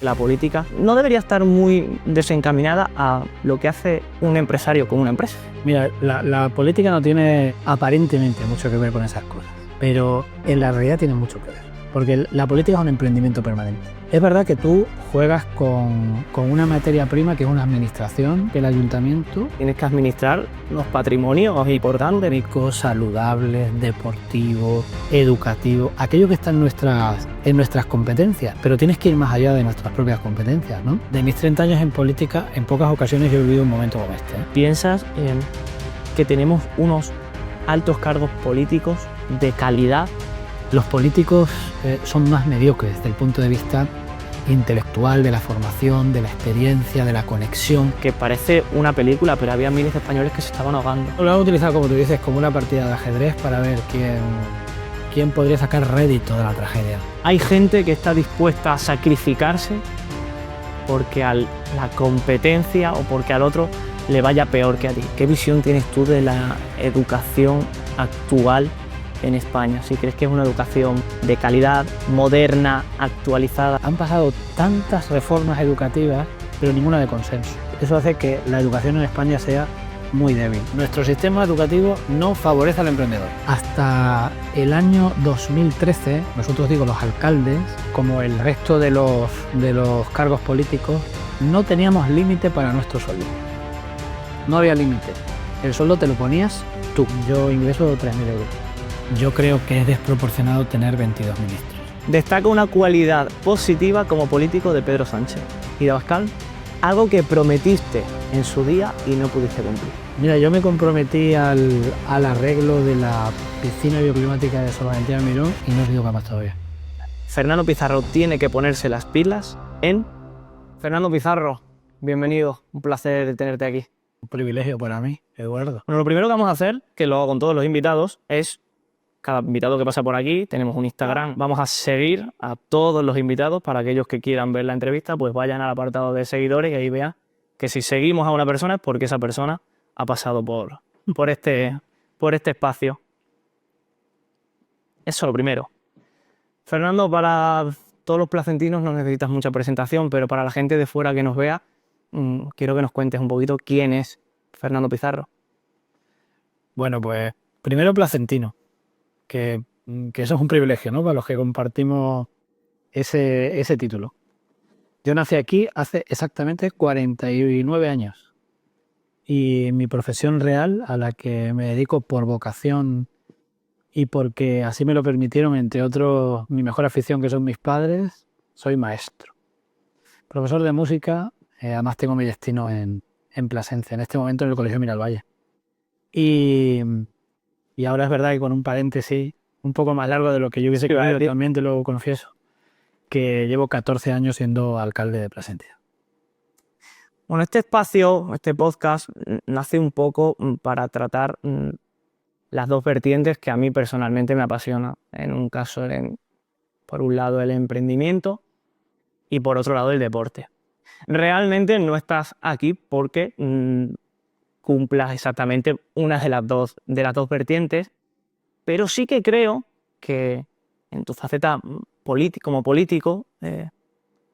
La política no debería estar muy desencaminada a lo que hace un empresario con una empresa. Mira, la política no tiene aparentemente mucho que ver con esas cosas, pero en la realidad tiene mucho que ver, porque la política es un emprendimiento permanente. Es verdad que tú juegas con una materia prima que es una administración, que el ayuntamiento. Tienes que administrar los patrimonios importantes. Ricos, saludables, deportivos, educativos, aquello que está en nuestras competencias, pero tienes que ir más allá de nuestras propias competencias, ¿no? De mis 30 años en política, en pocas ocasiones yo he vivido un momento como este, ¿eh? Piensas en que tenemos unos altos cargos políticos de calidad. Los políticos son más mediocres desde el punto de vista intelectual, de la formación, de la experiencia, de la conexión. Que parece una película, pero había miles de españoles que se estaban ahogando. Lo han utilizado, como tú dices, como una partida de ajedrez para ver quién podría sacar rédito de la tragedia. Hay gente que está dispuesta a sacrificarse porque a la competencia o porque al otro le vaya peor que a ti. ¿Qué visión tienes tú de la educación actual en España? Si crees que es una educación de calidad, moderna, actualizada. Han pasado tantas reformas educativas, pero ninguna de consenso. Eso hace que la educación en España sea muy débil. Nuestro sistema educativo no favorece al emprendedor. Hasta el año 2013, nosotros digo los alcaldes, como el resto de los cargos políticos, no teníamos límite para nuestro sueldo. No había límite. El sueldo te lo ponías tú. Yo ingreso 3.000 euros. Yo creo que es desproporcionado tener 22 ministros. Destaca una cualidad positiva como político de Pedro Sánchez y de Abascal, algo que prometiste en su día y no pudiste cumplir. Mira, yo me comprometí al arreglo de la piscina bioclimática de Sor Valentina Miró y no he sido capaz todavía. Fernando Pizarro tiene que ponerse las pilas en... Fernando Pizarro, bienvenido, un placer tenerte aquí. Un privilegio para mí, Eduardo. Bueno, lo primero que vamos a hacer, que lo hago con todos los invitados, es cada invitado que pasa por aquí, tenemos un Instagram, vamos a seguir a todos los invitados para aquellos que quieran ver la entrevista, pues vayan al apartado de seguidores y ahí vean que si seguimos a una persona es porque esa persona ha pasado por este espacio. Eso es lo primero. Fernando, para todos los placentinos no necesitas mucha presentación, pero para la gente de fuera que nos vea, quiero que nos cuentes un poquito quién es Fernando Pizarro. Bueno, pues primero placentino, que eso es un privilegio, ¿no? Para los que compartimos ese título. Yo nací aquí hace exactamente 49 años y mi profesión real, a la que me dedico por vocación y porque así me lo permitieron, entre otros, mi mejor afición, que son mis padres, soy maestro. Profesor de música, además tengo mi destino en Plasencia, en este momento en el Colegio Miralvalle. Y ahora es verdad que con un paréntesis un poco más largo de lo que yo hubiese querido, también te lo confieso, que llevo 14 años siendo alcalde de Plasencia. Bueno, este espacio, este podcast, nace un poco para tratar las dos vertientes que a mí personalmente me apasionan. En un caso, por un lado, el emprendimiento y por otro lado, el deporte. Realmente no estás aquí porque cumplas exactamente una de las dos vertientes, pero sí que creo que en tu faceta como político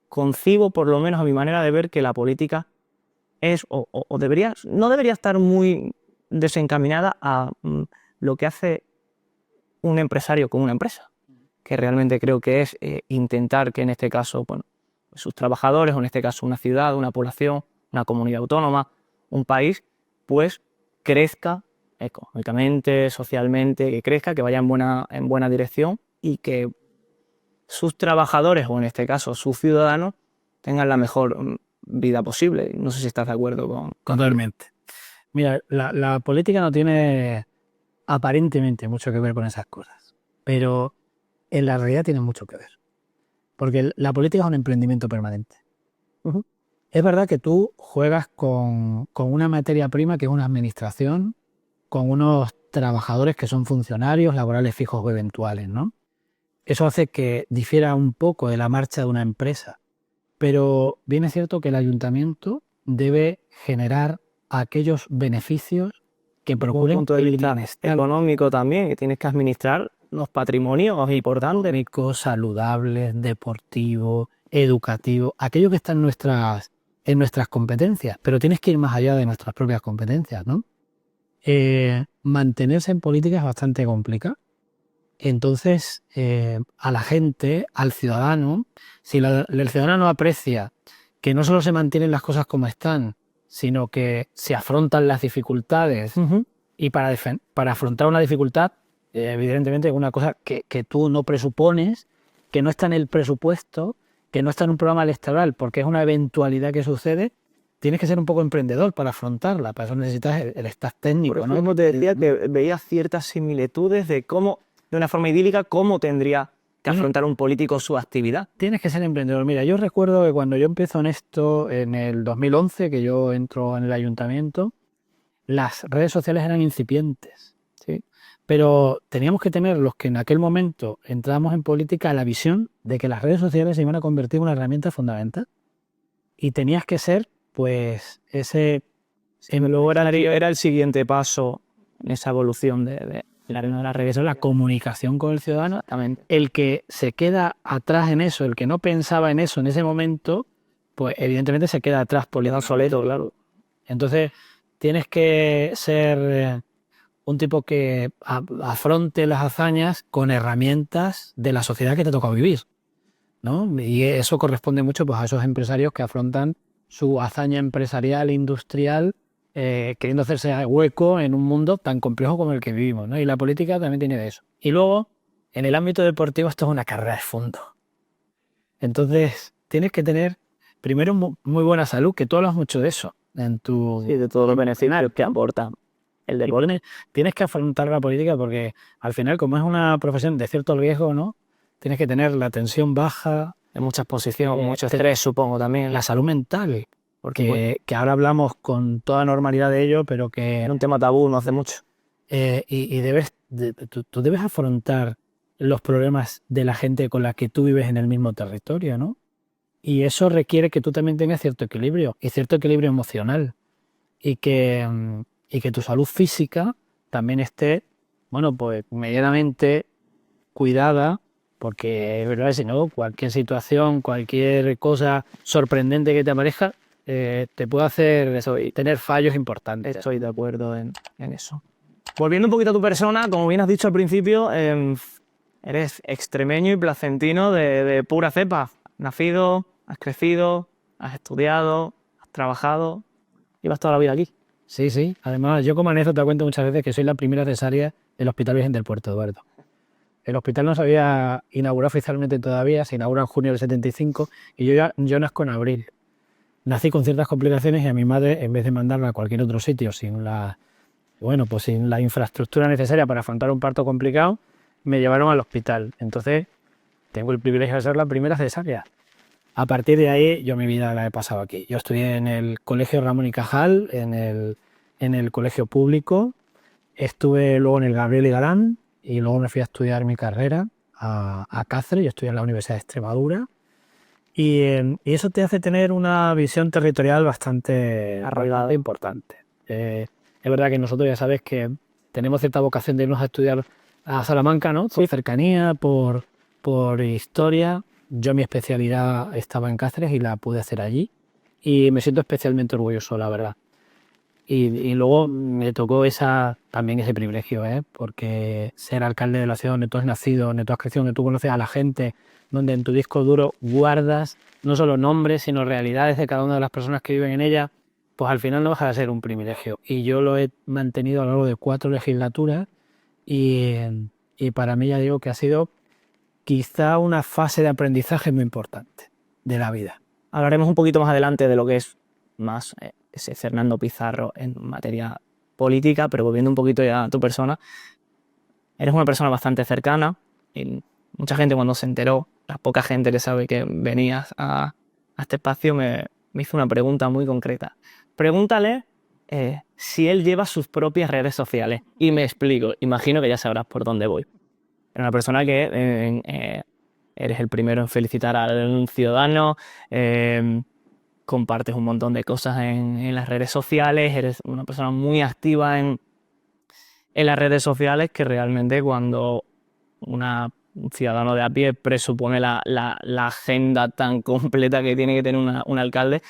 concibo, por lo menos a mi manera de ver, que la política es no debería estar muy desencaminada a lo que hace un empresario con una empresa, que realmente creo que es intentar que en este caso, bueno, sus trabajadores, o en este caso una ciudad, una población, una comunidad autónoma, un país, pues crezca económicamente, socialmente, que crezca, que vaya en buena dirección y que sus trabajadores, o en este caso sus ciudadanos, tengan la mejor vida posible. No sé si estás de acuerdo con... Totalmente. Mira, la política no tiene aparentemente mucho que ver con esas cosas, pero en la realidad tiene mucho que ver, porque la política es un emprendimiento permanente. Es verdad que tú juegas con una materia prima que es una administración, con unos trabajadores que son funcionarios laborales fijos o eventuales, ¿no? Eso hace que difiera un poco de la marcha de una empresa, pero bien es cierto que el ayuntamiento debe generar aquellos beneficios que procuren punto de vista económico también, que tienes que administrar los patrimonios importantes. Ricos, saludables, deportivos, educativo, aquello que está en nuestras competencias, pero tienes que ir más allá de nuestras propias competencias, ¿no? Mantenerse en política es bastante complicado. Entonces, a la gente, al ciudadano, si el ciudadano aprecia que no solo se mantienen las cosas como están, sino que se afrontan las dificultades, y para afrontar una dificultad, evidentemente es una cosa que tú no presupones, que no está en el presupuesto, que no está en un programa electoral, porque es una eventualidad que sucede. Tienes que ser un poco emprendedor para afrontarla, para eso necesitas el staff técnico, Por ¿no? ejemplo, te decía que veía ciertas similitudes de cómo, de una forma idílica, cómo tendría que afrontar un político su actividad. Tienes que ser emprendedor. Mira, yo recuerdo que cuando yo empiezo en esto, en el 2011, que yo entro en el ayuntamiento, las redes sociales eran incipientes, ¿sí? Pero teníamos que tener, los que en aquel momento entrábamos en política, la visión de que las redes sociales se iban a convertir en una herramienta fundamental. Y tenías que ser, pues, ese... Luego era el siguiente paso en esa evolución de las redes, la comunicación con el ciudadano. Exactamente. El que se queda atrás en eso, el que no pensaba en eso en ese momento, pues evidentemente se queda atrás por Queda obsoleto, claro. Entonces tienes que ser un tipo que afronte las hazañas con herramientas de la sociedad que te toca vivir, ¿no? Y eso corresponde mucho, pues, a esos empresarios que afrontan su hazaña empresarial, industrial, queriendo hacerse hueco en un mundo tan complejo como el que vivimos, ¿no? Y la política también tiene de eso. Y luego, en el ámbito deportivo, esto es una carrera de fondo. Entonces, tienes que tener, primero, muy buena salud, que tú hablas mucho de eso. Sí, de todos los beneficios que aporta el deporte. Tienes que afrontar la política porque, al final, como es una profesión de cierto riesgo, ¿no? Tienes que tener la tensión baja. Hay mucha exposición, mucho estrés, supongo, también. La salud mental. Porque que ahora hablamos con toda normalidad de ello, pero que... Era un tema tabú no hace mucho. Y tú debes afrontar los problemas de la gente con la que tú vives en el mismo territorio, ¿no? Y eso requiere que tú también tengas cierto equilibrio, y cierto equilibrio emocional. Y que tu salud física también esté, bueno, pues medianamente cuidada, porque es verdad que si no, cualquier situación, cualquier cosa sorprendente que te aparezca, te puede hacer tener fallos importantes. Estoy de acuerdo en eso. Volviendo un poquito a tu persona, como bien has dicho al principio, eres extremeño y placentino de pura cepa. Nacido, has crecido, has estudiado, has trabajado, llevas toda la vida aquí. Sí, sí. Además, yo como anécdota cuento muchas veces que soy la primera cesárea del Hospital Virgen del Puerto, Eduardo. El hospital no se había inaugurado oficialmente todavía, se inauguró en junio del 75 y yo nazco en abril. Nací con ciertas complicaciones y a mi madre, en vez de mandarla a cualquier otro sitio sin la infraestructura necesaria para afrontar un parto complicado, me llevaron al hospital. Entonces, tengo el privilegio de ser la primera cesárea. A partir de ahí, yo mi vida la he pasado aquí. Yo estudié en el Colegio Ramón y Cajal, en el colegio público. Estuve luego en el Gabriel y Galán y luego me fui a estudiar mi carrera a Cáceres. Yo estudié en la Universidad de Extremadura. Y eso te hace tener una visión territorial bastante arraigada e importante. Es verdad que nosotros ya sabes que tenemos cierta vocación de irnos a estudiar a Salamanca, ¿no? Por cercanía, por historia. Yo mi especialidad estaba en Cáceres y la pude hacer allí. Y me siento especialmente orgulloso, la verdad. Y luego me tocó también ese privilegio, porque ser alcalde de la ciudad donde tú has nacido, donde tú has crecido, donde tú conoces a la gente, donde en tu disco duro guardas no solo nombres, sino realidades de cada una de las personas que viven en ella, pues al final no deja de ser un privilegio. Y yo lo he mantenido a lo largo de 4 legislaturas y para mí ya digo que ha sido quizá una fase de aprendizaje muy importante de la vida. Hablaremos un poquito más adelante de lo que es más ese Fernando Pizarro en materia política, pero volviendo un poquito ya a tu persona, eres una persona bastante cercana y mucha gente cuando se enteró, la poca gente que sabe que venías a este espacio me hizo una pregunta muy concreta. Pregúntale si él lleva sus propias redes sociales. Y me explico, imagino que ya sabrás por dónde voy. Era una persona que eres el primero en felicitar a un ciudadano, compartes un montón de cosas en las redes sociales, eres una persona muy activa en las redes sociales que realmente cuando una un ciudadano de a pie presupone la agenda tan completa que tiene que tener un alcalde,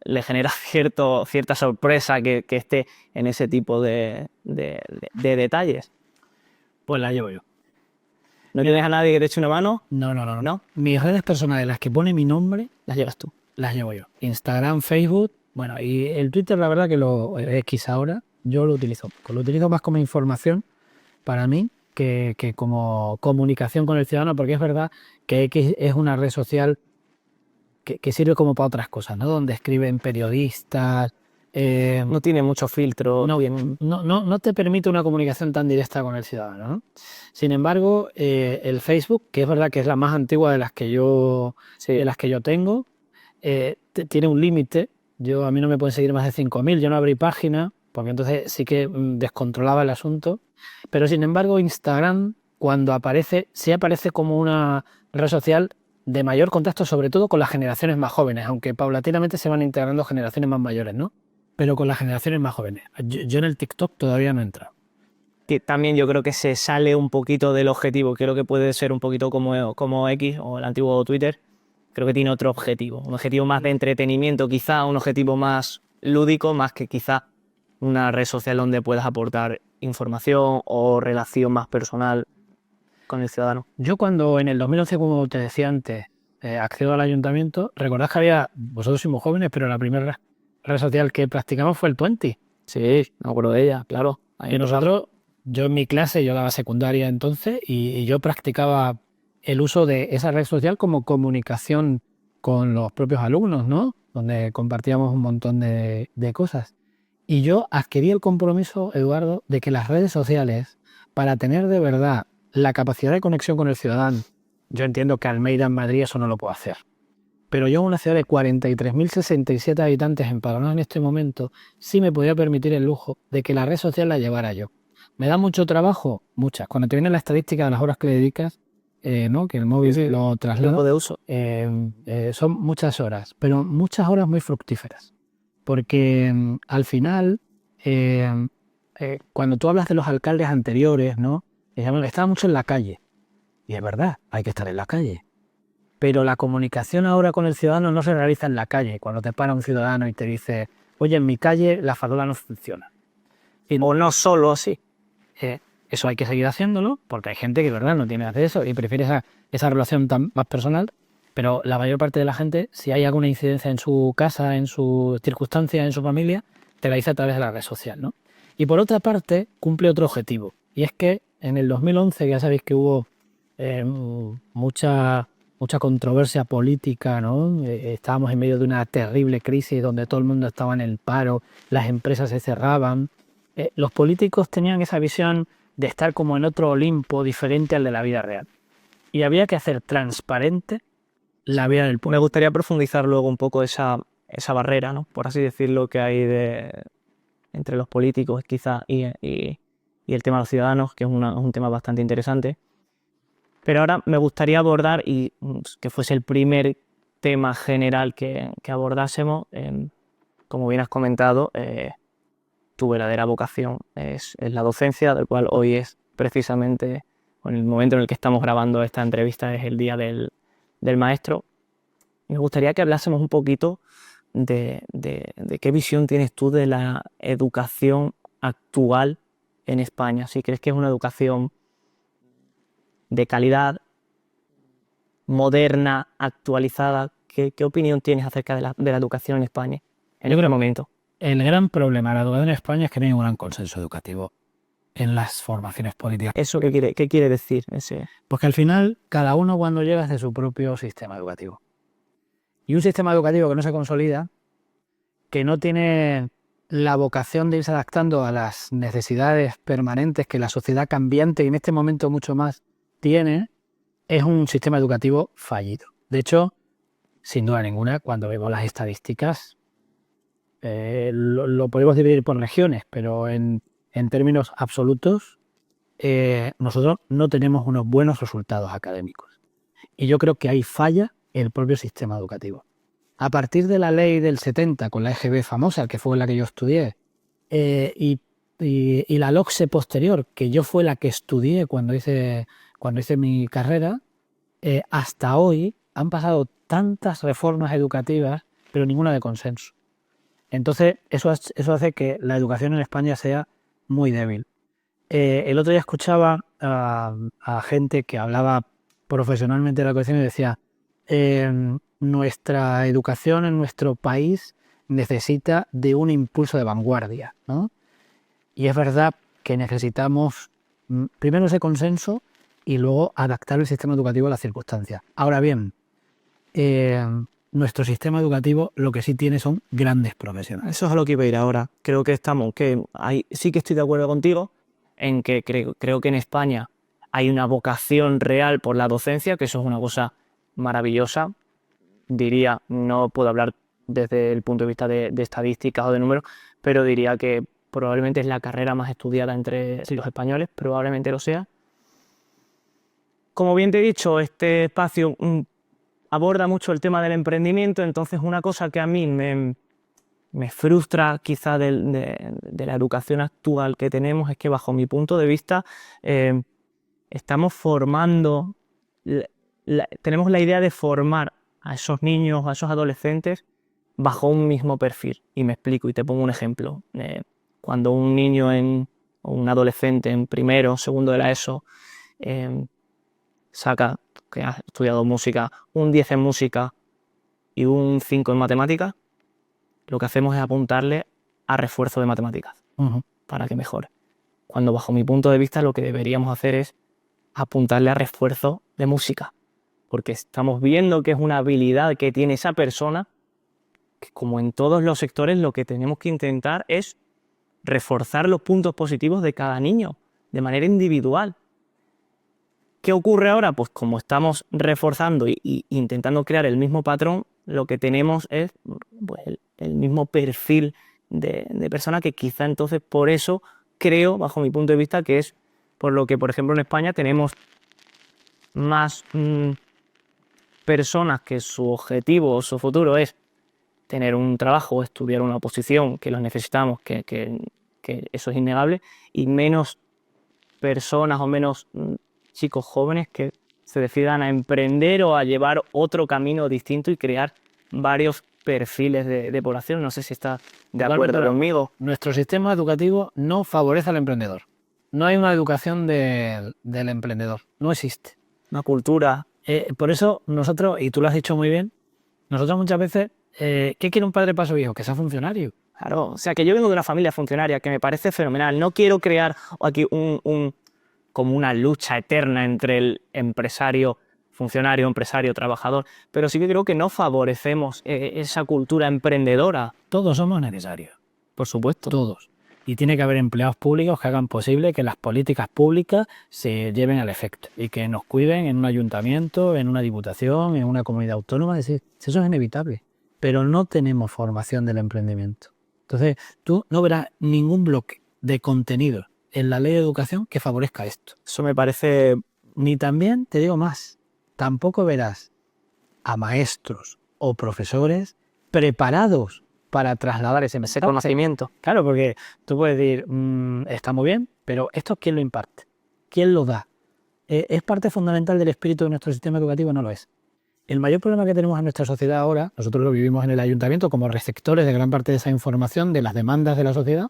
le genera cierta sorpresa que esté en ese tipo de detalles. Pues la llevo yo. ¿No tienes a nadie que te eche una mano? No. Mis redes personales, las que pone mi nombre, Las llevas tú. las llevo yo. Instagram, Facebook, bueno, y el Twitter, la verdad que lo X ahora, yo lo utilizo poco. Lo utilizo más como información para mí que como comunicación con el ciudadano, porque es verdad que X es una red social que sirve como para otras cosas, ¿no? Donde escriben periodistas. No tiene mucho filtro. No te permite una comunicación tan directa con el ciudadano, ¿no? Sin embargo, el Facebook, que es verdad que es la más antigua de las que yo tengo, tiene un límite. A mí no me pueden seguir más de 5.000. Yo no abrí página, porque entonces sí que descontrolaba el asunto. Pero sin embargo, Instagram, cuando aparece, sí aparece como una red social de mayor contacto, sobre todo con las generaciones más jóvenes, aunque paulatinamente se van integrando generaciones más mayores, ¿no? Pero con las generaciones más jóvenes. Yo en el TikTok todavía no he entrado. Que también yo creo que se sale un poquito del objetivo. Creo que puede ser un poquito como X o el antiguo Twitter. Creo que tiene otro objetivo. Un objetivo más de entretenimiento, quizá un objetivo más lúdico, más que quizá una red social donde puedas aportar información o relación más personal con el ciudadano. Yo cuando en el 2011, como te decía antes, accedo al ayuntamiento, recordad que vosotros sois muy jóvenes, pero la primera red social que practicamos fue el Twenty. Sí, me acuerdo de ella, claro. Y nosotros, yo en mi clase, yo daba secundaria entonces, y yo practicaba el uso de esa red social como comunicación con los propios alumnos, ¿no? Donde compartíamos un montón de cosas. Y yo adquirí el compromiso, Eduardo, de que las redes sociales, para tener de verdad la capacidad de conexión con el ciudadano, yo entiendo que Almeida en Madrid eso no lo puedo hacer, pero yo en una ciudad de 43.067 habitantes en Paraná en este momento, sí me podía permitir el lujo de que la red social la llevara yo. ¿Me da mucho trabajo? Muchas. Cuando te viene la estadística de las horas que le dedicas, ¿no? Que el móvil lo traslada. Tiempo de uso. Son muchas horas, pero muchas horas muy fructíferas. Porque al final, cuando tú hablas de los alcaldes anteriores, ¿no? Estaba mucho en la calle. Y es verdad, hay que estar en la calle. Pero la comunicación ahora con el ciudadano no se realiza en la calle. Cuando te para un ciudadano y te dice, oye, en mi calle la farola no funciona. O no solo así. Eso hay que seguir haciéndolo, porque hay gente que, verdad, no tiene acceso y prefiere esa relación más personal. Pero la mayor parte de la gente, si hay alguna incidencia en su casa, en sus circunstancias, en su familia, te la dice a través de la red social, ¿no? Y por otra parte, cumple otro objetivo. Y es que en el 2011, ya sabéis que hubo mucha controversia política, ¿no? Estábamos en medio de una terrible crisis donde todo el mundo estaba en el paro, las empresas se cerraban. Los políticos tenían esa visión de estar como en otro Olimpo diferente al de la vida real. Y había que hacer transparente la vida del pueblo. Me gustaría profundizar luego un poco esa barrera, ¿no? Por así decirlo, que hay entre los políticos quizá y el tema de los ciudadanos, que es un tema bastante interesante. Pero ahora me gustaría abordar, y que fuese el primer tema general que abordásemos, como bien has comentado, tu verdadera vocación es la docencia, del cual hoy es precisamente, en el momento en el que estamos grabando esta entrevista, es el Día del Maestro. Me gustaría que hablásemos un poquito de qué visión tienes tú de la educación actual en España. Si crees que es una educación de calidad, moderna, actualizada, ¿qué opinión tienes acerca de la educación en España en este momento? El gran problema de la educación en España es que no hay un gran consenso educativo en las formaciones políticas. ¿Eso qué quiere decir? Porque al final, cada uno cuando llega es de su propio sistema educativo. Y un sistema educativo que no se consolida, que no tiene la vocación de irse adaptando a las necesidades permanentes que la sociedad cambiante, y en este momento mucho más, tiene, es un sistema educativo fallido. De hecho, sin duda ninguna, cuando vemos las estadísticas, lo podemos dividir por regiones, pero en términos absolutos, nosotros no tenemos unos buenos resultados académicos. Y yo creo que ahí falla el propio sistema educativo. A partir de la ley del 70, con la EGB famosa, que fue la que yo estudié, y la LOCSE posterior, que yo fue la que estudié cuando cuando hice mi carrera, hasta hoy han pasado tantas reformas educativas, pero ninguna de consenso. Entonces, eso hace que la educación en España sea muy débil. El otro día escuchaba a gente que hablaba profesionalmente de la cuestión y decía, nuestra educación en nuestro país necesita de un impulso de vanguardia, ¿no? Y es verdad que necesitamos primero ese consenso y luego adaptar el sistema educativo a las circunstancias. Ahora bien, nuestro sistema educativo lo que sí tiene son grandes profesionales. Eso es a lo que iba a ir ahora. Creo que sí que estoy de acuerdo contigo en que creo que en España hay una vocación real por la docencia, que eso es una cosa maravillosa. Diría, no puedo hablar desde el punto de vista de estadísticas o de números, pero diría que probablemente es la carrera más estudiada entre los españoles, probablemente lo sea. Como bien te he dicho, este espacio aborda mucho el tema del emprendimiento, entonces una cosa que a mí me frustra quizá de la educación actual que tenemos es que bajo mi punto de vista estamos formando, tenemos la idea de formar a esos niños, a esos adolescentes bajo un mismo perfil. Y me explico y te pongo un ejemplo. Cuando un niño o un adolescente en primero o segundo de la ESO saca, que ha estudiado música, un 10 en música y un 5 en matemáticas, lo que hacemos es apuntarle a refuerzo de matemáticas para que mejore. Cuando bajo mi punto de vista lo que deberíamos hacer es apuntarle a refuerzo de música, porque estamos viendo que es una habilidad que tiene esa persona, que como en todos los sectores lo que tenemos que intentar es reforzar los puntos positivos de cada niño de manera individual. ¿Qué ocurre ahora? Pues como estamos reforzando y intentando crear el mismo patrón, lo que tenemos es pues, el mismo perfil de persona, que quizá entonces por eso creo, bajo mi punto de vista, que es por lo que, por ejemplo, en España tenemos más personas que su objetivo o su futuro es tener un trabajo, estudiar una oposición, que lo necesitamos, que eso es innegable, y menos personas o menos chicos jóvenes que se decidan a emprender o a llevar otro camino distinto y crear varios perfiles de población. No sé si estás de acuerdo conmigo. Nuestro sistema educativo no favorece al emprendedor. No hay una educación del emprendedor. No existe. Una cultura. Por eso nosotros, y tú lo has dicho muy bien, nosotros muchas veces, ¿qué quiere un padre para su hijo? Que sea funcionario. Claro, o sea, que yo vengo de una familia funcionaria, que me parece fenomenal. No quiero crear aquí como una lucha eterna entre el empresario, funcionario, empresario, trabajador, pero sí que creo que no favorecemos esa cultura emprendedora. Todos somos necesarios. Por supuesto. Todos. Y tiene que haber empleados públicos que hagan posible que las políticas públicas se lleven al efecto y que nos cuiden en un ayuntamiento, en una diputación, en una comunidad autónoma. Es decir, eso es inevitable. Pero no tenemos formación del emprendimiento. Entonces, tú no verás ningún bloque de contenido en la ley de educación que favorezca esto. Eso me parece... Ni también, te digo más, tampoco verás a maestros o profesores preparados para trasladar ese conocimiento. Claro, porque tú puedes decir, está muy bien, pero ¿esto quién lo imparte? ¿Quién lo da? ¿Es parte fundamental del espíritu de nuestro sistema educativo? No lo es. El mayor problema que tenemos en nuestra sociedad ahora, nosotros lo vivimos en el ayuntamiento como receptores de gran parte de esa información, de las demandas de la sociedad,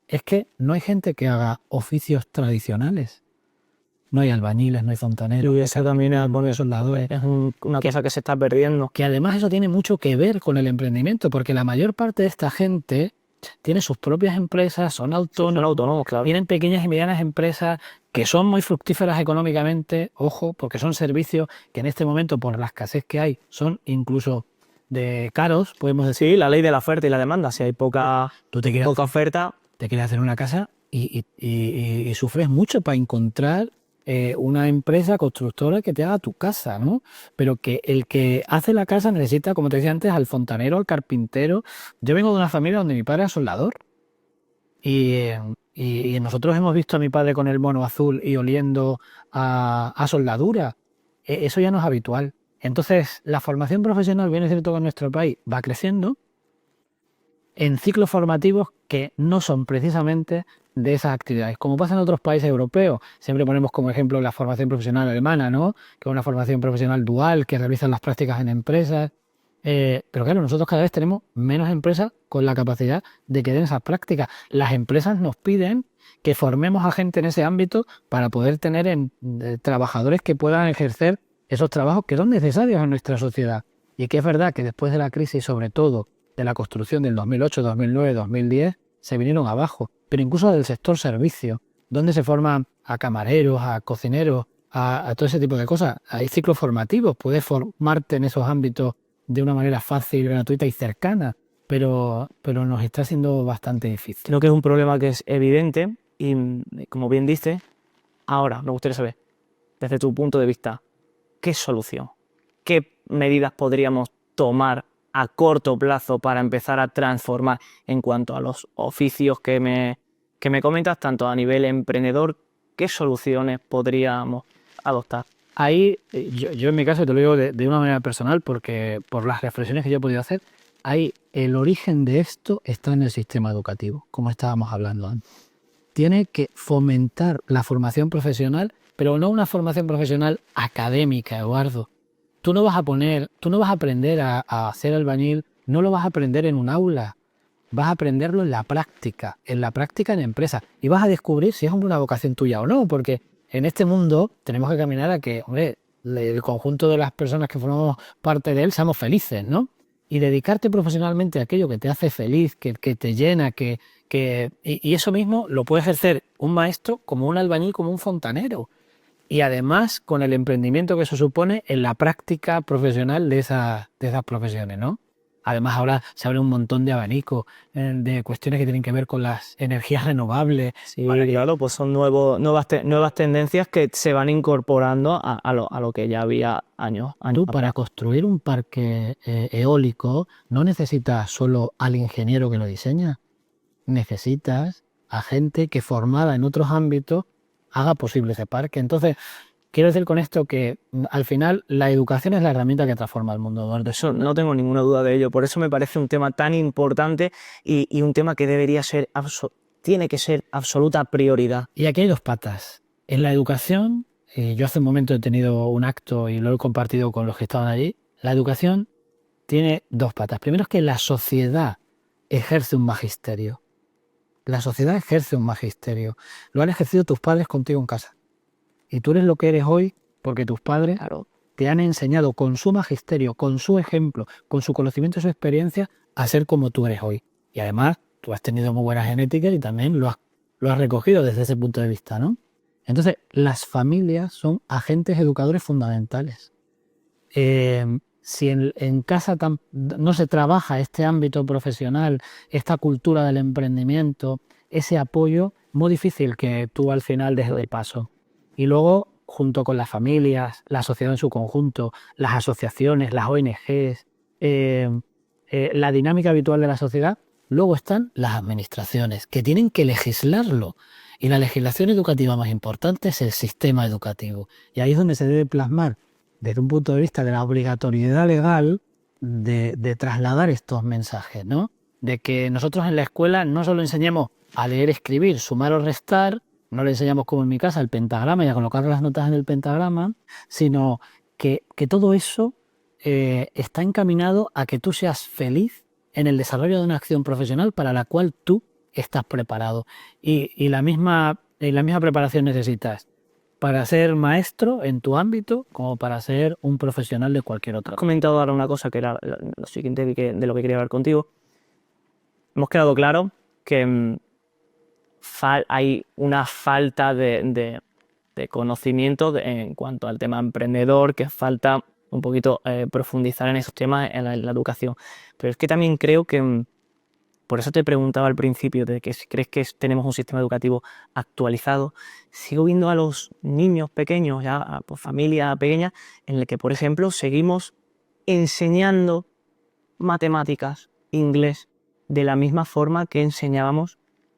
es que no hay gente que haga oficios tradicionales. No hay albañiles, no hay fontaneros. Y eso también es soldadores. Es una cosa que se está perdiendo. Que además eso tiene mucho que ver con el emprendimiento, porque la mayor parte de esta gente tiene sus propias empresas, son autónomos, claro. Tienen pequeñas y medianas empresas que son muy fructíferas económicamente, ojo, porque son servicios que en este momento, por la escasez que hay, son incluso de caros, podemos decir. Sí, la ley de la oferta y la demanda. Si hay poca oferta... Te quieres hacer una casa y sufres mucho para encontrar una empresa constructora que te haga tu casa, ¿no? Pero que el que hace la casa necesita, como te decía antes, al fontanero, al carpintero. Yo vengo de una familia donde mi padre es soldador y nosotros hemos visto a mi padre con el mono azul y oliendo a soldadura. Eso ya no es habitual. Entonces, la formación profesional, bien es cierto que en nuestro país va creciendo en ciclos formativos que no son precisamente de esas actividades. Como pasa en otros países europeos, siempre ponemos como ejemplo la formación profesional alemana, ¿no? Que es una formación profesional dual que realizan las prácticas en empresas. Pero claro, nosotros cada vez tenemos menos empresas con la capacidad de que den esas prácticas. Las empresas nos piden que formemos a gente en ese ámbito para poder tener trabajadores que puedan ejercer esos trabajos que son necesarios en nuestra sociedad. Y que es verdad que después de la crisis, sobre todo de la construcción del 2008, 2009, 2010, se vinieron abajo. Pero incluso del sector servicio, donde se forman a camareros, a cocineros, a todo ese tipo de cosas. Hay ciclos formativos, puedes formarte en esos ámbitos de una manera fácil, gratuita y cercana, pero nos está siendo bastante difícil. Creo que es un problema que es evidente y, como bien dices, ahora me gustaría saber, desde tu punto de vista, ¿qué solución? ¿Qué medidas podríamos tomar a corto plazo para empezar a transformar en cuanto a los oficios que me comentas, tanto a nivel emprendedor, qué soluciones podríamos adoptar? Ahí, yo en mi caso, te lo digo de una manera personal, porque por las reflexiones que yo he podido hacer, ahí el origen de esto está en el sistema educativo, como estábamos hablando antes. Tiene que fomentar la formación profesional, pero no una formación profesional académica, Eduardo. Tú no vas a aprender a hacer albañil, no lo vas a aprender en un aula, vas a aprenderlo en la práctica en empresa, y vas a descubrir si es una vocación tuya o no, porque en este mundo tenemos que caminar a que, hombre, el conjunto de las personas que formamos parte de él seamos felices, ¿no? Y dedicarte profesionalmente a aquello que te hace feliz, que te llena, y eso mismo lo puede ejercer un maestro como un albañil, como un fontanero. Y además con el emprendimiento que eso supone en la práctica profesional de esas profesiones, ¿no? Además ahora se abre un montón de abanicos de cuestiones que tienen que ver con las energías renovables. Sí, claro, pues son nuevas tendencias que se van incorporando a lo que ya había años Tú para atrás. construir un parque eólico no necesitas solo al ingeniero que lo diseña, necesitas a gente que formada en otros ámbitos haga posible ese parque. Entonces, quiero decir con esto que al final la educación es la herramienta que transforma el mundo, Eduardo. Eso no tengo ninguna duda de ello. Por eso me parece un tema tan importante y un tema que tiene que ser absoluta prioridad. Y aquí hay dos patas. En la educación, yo hace un momento he tenido un acto y lo he compartido con los que estaban allí, la educación tiene dos patas. Primero es que la sociedad ejerce un magisterio. La sociedad ejerce un magisterio. Lo han ejercido tus padres contigo en casa. Y tú eres lo que eres hoy porque tus padres Claro. te han enseñado con su magisterio, con su ejemplo, con su conocimiento y su experiencia a ser como tú eres hoy. Y además, tú has tenido muy buena genética y también lo has recogido desde ese punto de vista, ¿no? Entonces, las familias son agentes educadores fundamentales. Si en casa no se trabaja este ámbito profesional, esta cultura del emprendimiento, ese apoyo, muy difícil que tú al final des el paso. Y luego, junto con las familias, la sociedad en su conjunto, las asociaciones, las ONGs, la dinámica habitual de la sociedad, luego están las administraciones, que tienen que legislarlo. Y la legislación educativa más importante es el sistema educativo. Y ahí es donde se debe plasmar, desde un punto de vista de la obligatoriedad legal, de trasladar estos mensajes, ¿no? De que nosotros en la escuela no solo enseñemos a leer, escribir, sumar o restar, no le enseñamos como en mi casa el pentagrama y a colocar las notas en el pentagrama, sino que todo eso está encaminado a que tú seas feliz en el desarrollo de una acción profesional para la cual tú estás preparado. Y la misma preparación necesitas para ser maestro en tu ámbito como para ser un profesional de cualquier otro. Has comentado ahora una cosa que era lo siguiente de lo que quería hablar contigo. Hemos quedado claro que hay una falta de conocimiento en cuanto al tema emprendedor, que falta un poquito profundizar en esos temas en la educación. Pero es que también creo que, por eso te preguntaba al principio de que si crees que tenemos un sistema educativo actualizado, sigo viendo a los niños pequeños, ya pues, familia pequeña, en el que, por ejemplo, seguimos enseñando matemáticas, inglés, de la misma forma que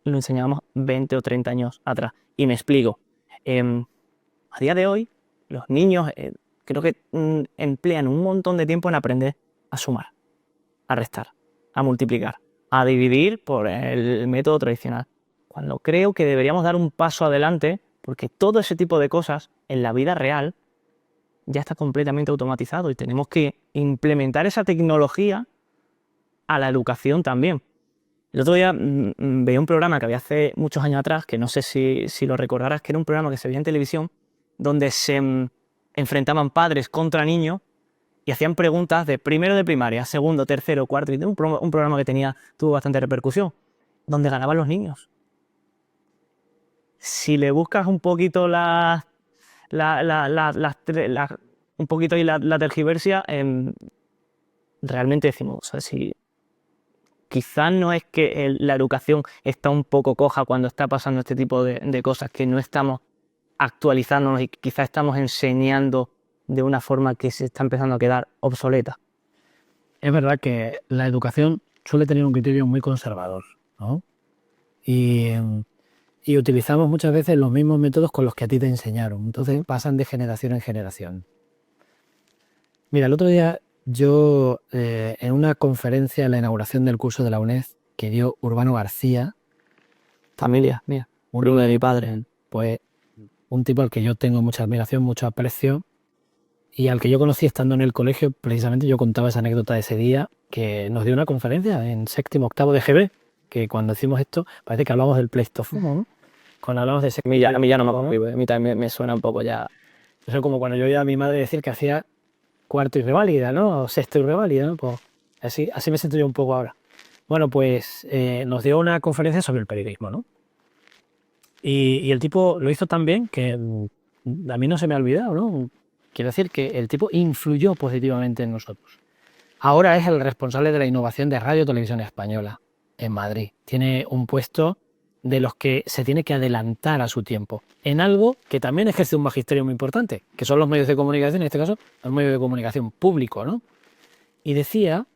lo enseñábamos 20 o 30 años atrás. Y me explico. A día de hoy, los niños creo que emplean un montón de tiempo en aprender a sumar, a restar, a multiplicar, a dividir por el método tradicional. cuando creo que deberíamos dar un paso adelante, porque todo ese tipo de cosas en la vida real ya está completamente automatizado y tenemos que implementar esa tecnología a la educación también. El otro día veía un programa que había hace muchos años atrás, que no sé si lo recordarás, que era un programa que se veía en televisión, donde se enfrentaban padres contra niños y hacían preguntas de primero de primaria, segundo, tercero, cuarto, y un programa que tuvo bastante repercusión, donde ganaban los niños. Si le buscas un poquito un poquito ahí la tergiversia, realmente decimos, o sea, si quizás no es que la educación está un poco coja cuando está pasando este tipo de cosas, que no estamos actualizándonos y quizás estamos enseñando de una forma que se está empezando a quedar obsoleta. Es verdad que la educación suele tener un criterio muy conservador, ¿no? Y utilizamos muchas veces los mismos métodos con los que a ti te enseñaron. Entonces pasan de generación en generación. Mira, el otro día yo, en una conferencia en la inauguración del curso de la UNED que dio Urbano García, Familia mía, un primo de mi padre, pues un tipo al que yo tengo mucha admiración, mucho aprecio, y al que yo conocí estando en el colegio. Precisamente yo contaba esa anécdota de ese día, que nos dio una conferencia en séptimo, octavo de GB, que cuando hicimos esto parece que hablamos del Pleistoceno, ¿no? Cuando hablamos de a mí ya no me acuerdo, a mí también me suena un poco ya. Eso es como cuando yo oía a mi madre decir que hacía cuarto y reválida, ¿no? O sexto y reválida, ¿no? Pues así me siento yo un poco ahora. Bueno, pues nos dio una conferencia sobre el periodismo, ¿no? Y el tipo lo hizo tan bien que a mí no se me ha olvidado, ¿no? Quiero decir que el tipo influyó positivamente en nosotros. Ahora es el responsable de la innovación de Radio Televisión Española en Madrid. Tiene un puesto de los que se tiene que adelantar a su tiempo en algo que también ejerce un magisterio muy importante, que son los medios de comunicación, en este caso, los medios de comunicación público, ¿no? Y decía,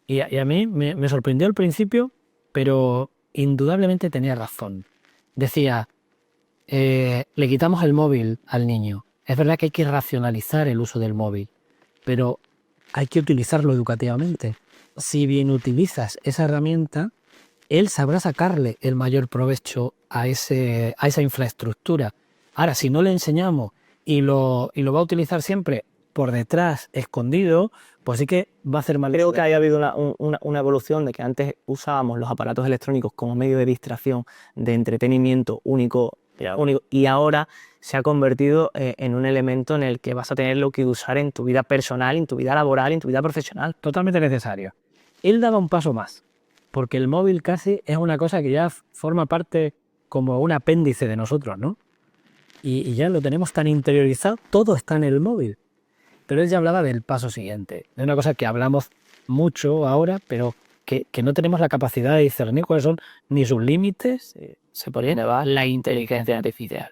y a mí me sorprendió al principio, pero indudablemente tenía razón. Decía, le quitamos el móvil al niño. Es verdad que hay que racionalizar el uso del móvil, pero hay que utilizarlo educativamente. Si bien utilizas esa herramienta, él sabrá sacarle el mayor provecho a esa infraestructura. Ahora, si no le enseñamos y lo va a utilizar siempre por detrás, escondido, pues sí que va a hacer mal. Creo que haya habido una evolución de que antes usábamos los aparatos electrónicos como medio de distracción, de entretenimiento único, y ahora se ha convertido en un elemento en el que vas a tenerlo que usar en tu vida personal, en tu vida laboral, en tu vida profesional. Totalmente necesario. Él daba un paso más, porque el móvil casi es una cosa que ya forma parte como un apéndice de nosotros, ¿no? Y ya lo tenemos tan interiorizado, todo está en el móvil. Pero él ya hablaba del paso siguiente, de una cosa que hablamos mucho ahora, pero que no tenemos la capacidad de discernir cuáles son ni sus límites. Se ponía en la inteligencia artificial.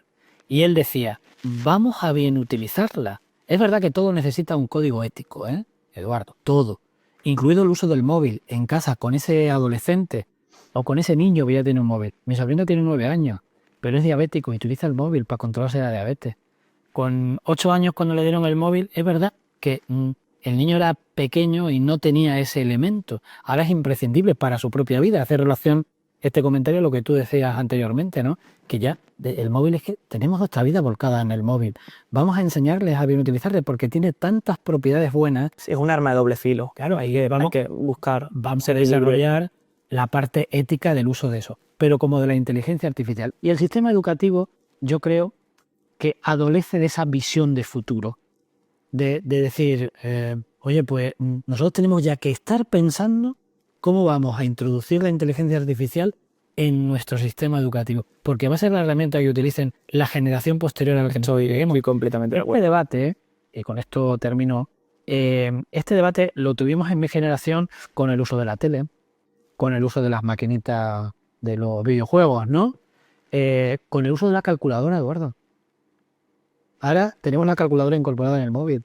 Y él decía, vamos a bien utilizarla. Es verdad que todo necesita un código ético, ¿eh, Eduardo? Todo. Incluido el uso del móvil en casa con ese adolescente o con ese niño que ya tiene un móvil. Mi sobrino tiene 9 años, pero es diabético y utiliza el móvil para controlarse la diabetes. Con 8 años, cuando le dieron el móvil, es verdad que el niño era pequeño y no tenía ese elemento. Ahora es imprescindible para su propia vida. Hacer relación este comentario a lo que tú decías anteriormente, ¿no? Que ya el móvil, es que tenemos nuestra vida volcada en el móvil. Vamos a enseñarles a bien utilizarle porque tiene tantas propiedades buenas. Es un arma de doble filo. Claro, hay que buscar, vamos a desarrollar la parte ética del uso de eso, pero como de la inteligencia artificial. Y el sistema educativo, yo creo que adolece de esa visión de futuro, de decir, oye, pues nosotros tenemos ya que estar pensando cómo vamos a introducir la inteligencia artificial en nuestro sistema educativo, porque va a ser la herramienta que utilicen la generación posterior a la que nosotros lleguemos. Muy completamente de acuerdo. Este debate, y con esto termino, este debate lo tuvimos en mi generación con el uso de la tele, con el uso de las maquinitas de los videojuegos, ¿no? Con el uso de la calculadora, Eduardo. Ahora tenemos una calculadora incorporada en el móvil.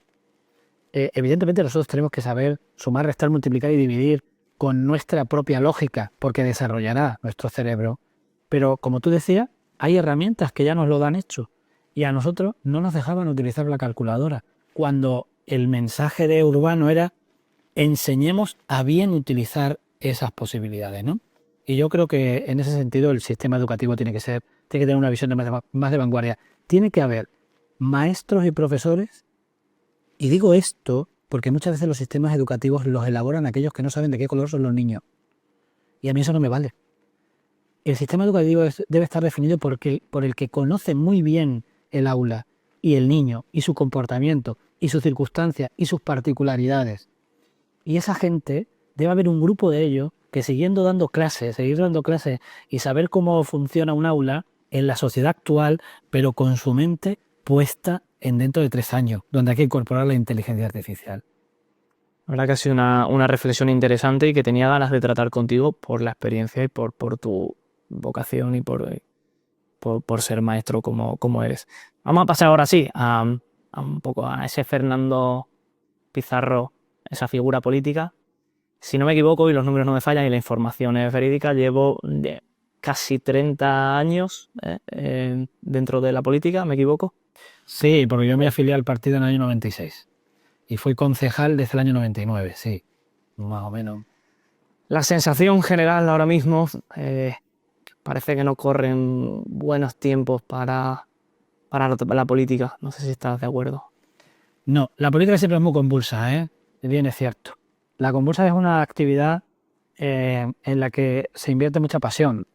Evidentemente nosotros tenemos que saber sumar, restar, multiplicar y dividir con nuestra propia lógica, porque desarrollará nuestro cerebro. Pero como tú decías, hay herramientas que ya nos lo dan hecho. Y a nosotros no nos dejaban utilizar la calculadora. Cuando el mensaje de Urbano era, enseñemos a bien utilizar esas posibilidades, ¿no? Y yo creo que en ese sentido el sistema educativo tiene que tener una visión más de vanguardia. Tiene que haber maestros y profesores, y digo esto porque muchas veces los sistemas educativos los elaboran aquellos que no saben de qué color son los niños. Y a mí eso no me vale. El sistema educativo debe estar definido por el que conoce muy bien el aula y el niño y su comportamiento y sus circunstancias y sus particularidades. Y esa gente, debe haber un grupo de ellos que seguir dando clases y saber cómo funciona un aula en la sociedad actual, pero con su mente puesta en dentro de 3 años, donde hay que incorporar la inteligencia artificial. La verdad que ha sido una reflexión interesante y que tenía ganas de tratar contigo por la experiencia y por tu vocación y por ser maestro como eres. Vamos a pasar ahora sí a un poco a ese Fernando Pizarro, esa figura política. Si no me equivoco y los números no me fallan y la información es verídica, llevo casi 30 años dentro de la política, ¿me equivoco? Sí, porque yo me afilié al partido en el año 96 y fui concejal desde el año 99, sí, más o menos. La sensación general ahora mismo parece que no corren buenos tiempos para la política. No sé si estás de acuerdo. No, la política siempre es muy convulsa, ¿eh? Bien es cierto. La convulsa es una actividad en la que se invierte mucha pasión.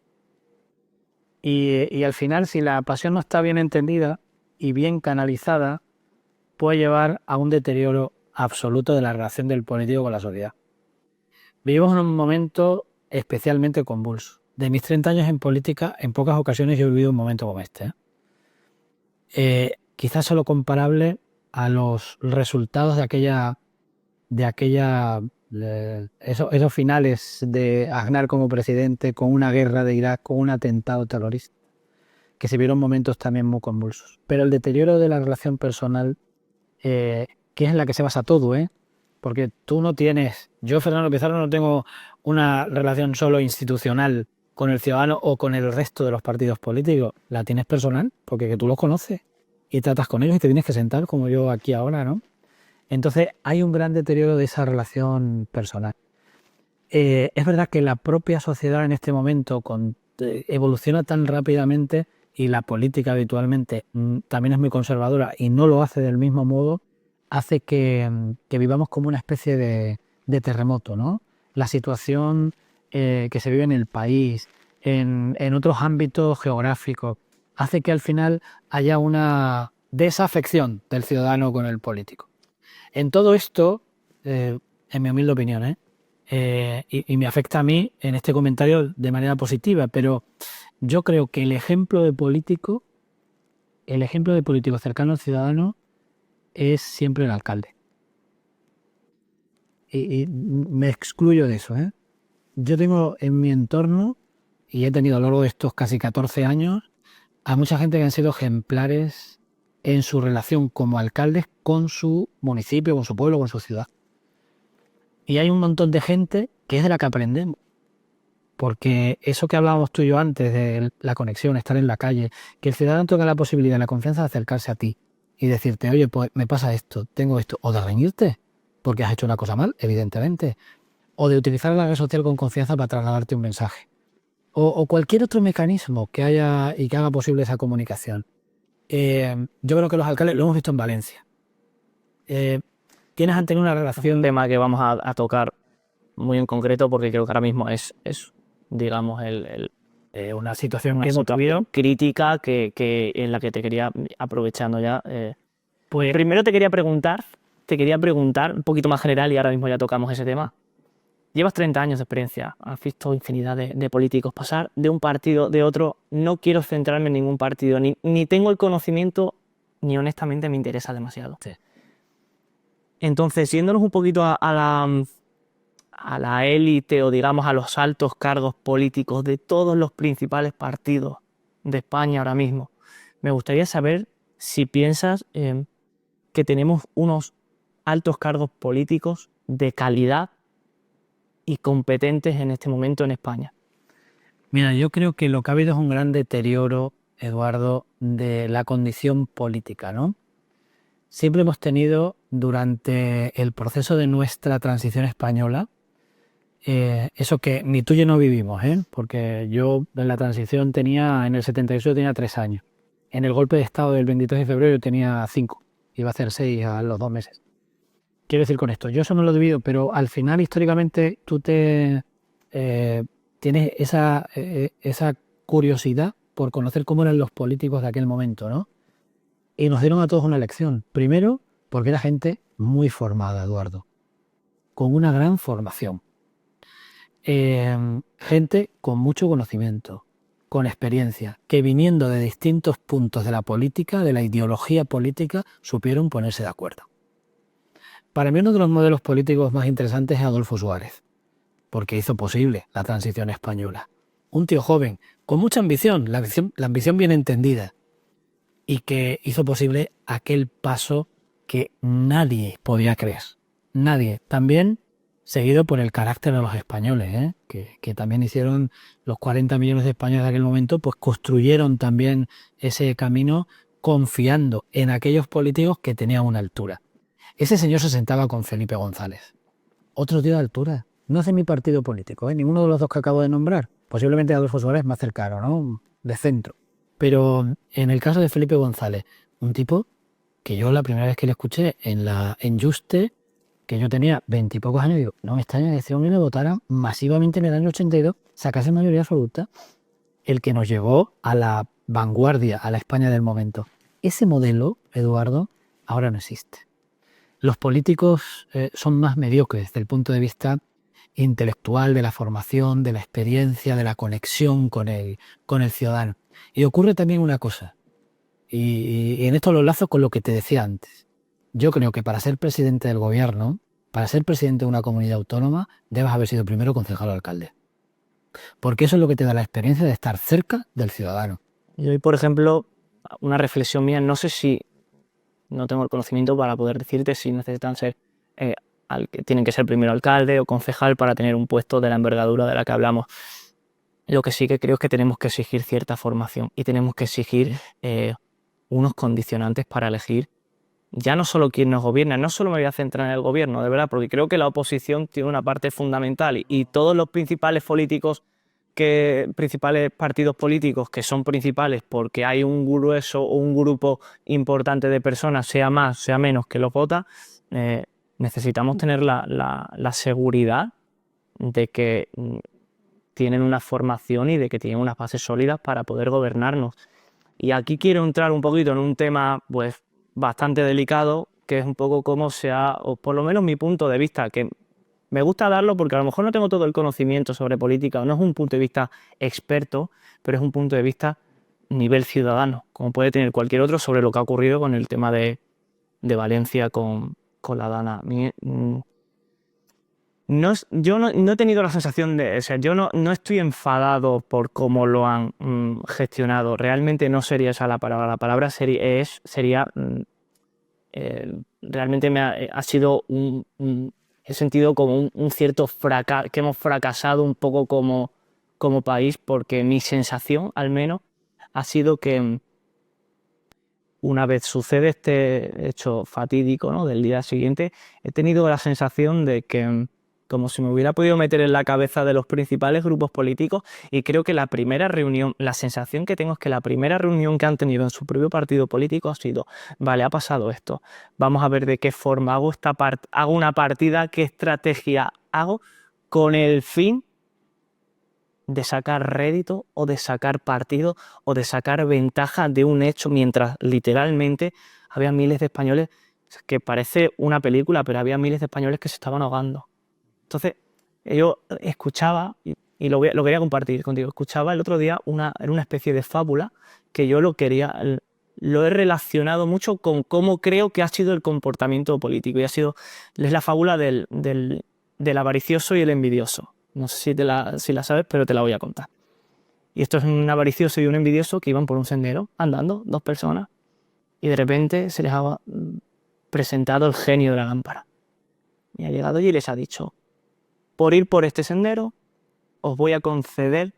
Y al final, si la pasión no está bien entendida y bien canalizada, puede llevar a un deterioro absoluto de la relación del político con la sociedad. Vivimos en un momento especialmente convulso. De mis 30 años en política, en pocas ocasiones yo he vivido un momento como este. Quizás solo comparable a los resultados esos finales de Aznar como presidente, con una guerra de Irak, con un atentado terrorista, que se vieron momentos también muy convulsos. Pero el deterioro de la relación personal, que es en la que se basa todo, porque tú no tienes, yo Fernando Pizarro no tengo una relación solo institucional con el ciudadano o con el resto de los partidos políticos, la tienes personal, porque que tú los conoces y tratas con ellos y te tienes que sentar como yo aquí ahora, ¿no? Entonces hay un gran deterioro de esa relación personal. Es verdad que la propia sociedad en este momento evoluciona tan rápidamente y la política habitualmente también es muy conservadora y no lo hace del mismo modo, hace que vivamos como una especie de terremoto, ¿no? La situación que se vive en el país, en otros ámbitos geográficos, hace que al final haya una desafección del ciudadano con el político. En todo esto, en mi humilde opinión, y me afecta a mí en este comentario de manera positiva, pero yo creo que el ejemplo de político cercano al ciudadano es siempre el alcalde. Y me excluyo de eso. Yo tengo en mi entorno, y he tenido a lo largo de estos casi 14 años, a mucha gente que han sido ejemplares en su relación como alcaldes con su municipio, con su pueblo, con su ciudad. Y hay un montón de gente que es de la que aprendemos. Porque eso que hablábamos tú y yo antes de la conexión, estar en la calle, que el ciudadano tenga la posibilidad, la confianza de acercarse a ti y decirte, oye, pues me pasa esto, tengo esto, o de reñirte, porque has hecho una cosa mal, evidentemente, o de utilizar la red social con confianza para trasladarte un mensaje, o cualquier otro mecanismo que haya y que haga posible esa comunicación. Yo creo que los alcaldes, lo hemos visto en Valencia, tienes ante una relación... Un tema que vamos a tocar muy en concreto porque creo que ahora mismo es digamos, una situación crítica en la que te quería, aprovechando ya, pues primero te quería preguntar un poquito más general y ahora mismo ya tocamos ese tema. Llevas 30 años de experiencia, has visto infinidad de políticos pasar de un partido de otro. No quiero centrarme en ningún partido, ni tengo el conocimiento, ni honestamente me interesa demasiado. Sí. Entonces, yéndonos un poquito a la élite o digamos a los altos cargos políticos de todos los principales partidos de España ahora mismo, me gustaría saber si piensas que tenemos unos altos cargos políticos de calidad y competentes en este momento en España. Mira, yo creo que lo que ha habido es un gran deterioro, Eduardo, de la condición política, ¿no? Siempre hemos tenido, durante el proceso de nuestra transición española, eso que ni tú y yo no vivimos, ¿eh? Porque yo en la transición en el 78 tenía 3 años. En el golpe de Estado del 23 de febrero yo tenía 5. Iba a hacer 6 a los 2 meses. Quiero decir con esto, yo eso no lo he vivido, pero al final históricamente tú tienes esa curiosidad por conocer cómo eran los políticos de aquel momento, ¿no? Y nos dieron a todos una lección. Primero, porque era gente muy formada, Eduardo, con una gran formación. Gente con mucho conocimiento, con experiencia, que viniendo de distintos puntos de la política, de la ideología política, supieron ponerse de acuerdo. Para mí uno de los modelos políticos más interesantes es Adolfo Suárez, porque hizo posible la transición española. Un tío joven, con mucha ambición, la ambición bien entendida, y que hizo posible aquel paso que nadie podía creer. Nadie. También seguido por el carácter de los españoles, ¿eh? Que también hicieron los 40 millones de españoles de aquel momento, pues construyeron también ese camino confiando en aquellos políticos que tenían una altura. Ese señor se sentaba con Felipe González. Otro tío de altura. No es de mi partido político, ¿eh? Ninguno de los dos que acabo de nombrar. Posiblemente Adolfo Suárez más cercano, ¿no? De centro. Pero en el caso de Felipe González, un tipo que yo la primera vez que le escuché en Juste, que yo tenía 20 y pocos años, digo, no me extraña que ese hombre le votara masivamente en el año 82, sacase mayoría absoluta, el que nos llevó a la vanguardia, a la España del momento. Ese modelo, Eduardo, ahora no existe. Los políticos son más mediocres desde el punto de vista intelectual, de la formación, de la experiencia, de la conexión con el ciudadano. Y ocurre también una cosa, y en esto lo enlazo con lo que te decía antes. Yo creo que para ser presidente del gobierno, para ser presidente de una comunidad autónoma, debes haber sido primero concejal o alcalde. Porque eso es lo que te da la experiencia de estar cerca del ciudadano. Y hoy, por ejemplo, una reflexión mía, no sé si, no tengo el conocimiento para poder decirte si necesitan ser, tienen que ser primero alcalde o concejal para tener un puesto de la envergadura de la que hablamos. Lo que sí que creo es que tenemos que exigir cierta formación y tenemos que exigir unos condicionantes para elegir ya no solo quién nos gobierna, no solo me voy a centrar en el gobierno, de verdad, porque creo que la oposición tiene una parte fundamental y todos los principales partidos políticos que son principales porque hay un grueso o un grupo importante de personas, sea más, sea menos, que los vota, necesitamos tener la seguridad de que tienen una formación y de que tienen unas bases sólidas para poder gobernarnos. Y aquí quiero entrar un poquito en un tema pues bastante delicado, que es un poco cómo o por lo menos mi punto de vista, que me gusta darlo porque a lo mejor no tengo todo el conocimiento sobre política, o no es un punto de vista experto, pero es un punto de vista nivel ciudadano, como puede tener cualquier otro, sobre lo que ha ocurrido con el tema de Valencia con la Dana. Yo no he tenido la sensación de... O sea, yo no estoy enfadado por cómo lo han gestionado. Realmente no sería esa la palabra. La palabra sería realmente ha sido he sentido como un cierto fracaso, que hemos fracasado un poco como país, porque mi sensación, al menos, ha sido que una vez sucede este hecho fatídico, ¿no?, del día siguiente, he tenido la sensación de que como si me hubiera podido meter en la cabeza de los principales grupos políticos, y creo que la primera reunión, la sensación que tengo es que la primera reunión que han tenido en su propio partido político ha sido, vale, ha pasado esto, vamos a ver de qué forma hago una partida, qué estrategia hago con el fin de sacar rédito o de sacar partido o de sacar ventaja de un hecho, mientras literalmente había miles de españoles, que parece una película, pero había miles de españoles que se estaban ahogando. Entonces, yo escuchaba, y lo quería compartir contigo, escuchaba el otro día era una especie de fábula que yo lo he relacionado mucho con cómo creo que ha sido el comportamiento político, y es la fábula del avaricioso y el envidioso. No sé si la sabes, pero te la voy a contar. Y esto es un avaricioso y un envidioso que iban por un sendero, andando, dos personas, y de repente se les ha presentado el genio de la lámpara. Y ha llegado y les ha dicho: por ir por este sendero, os voy a conceder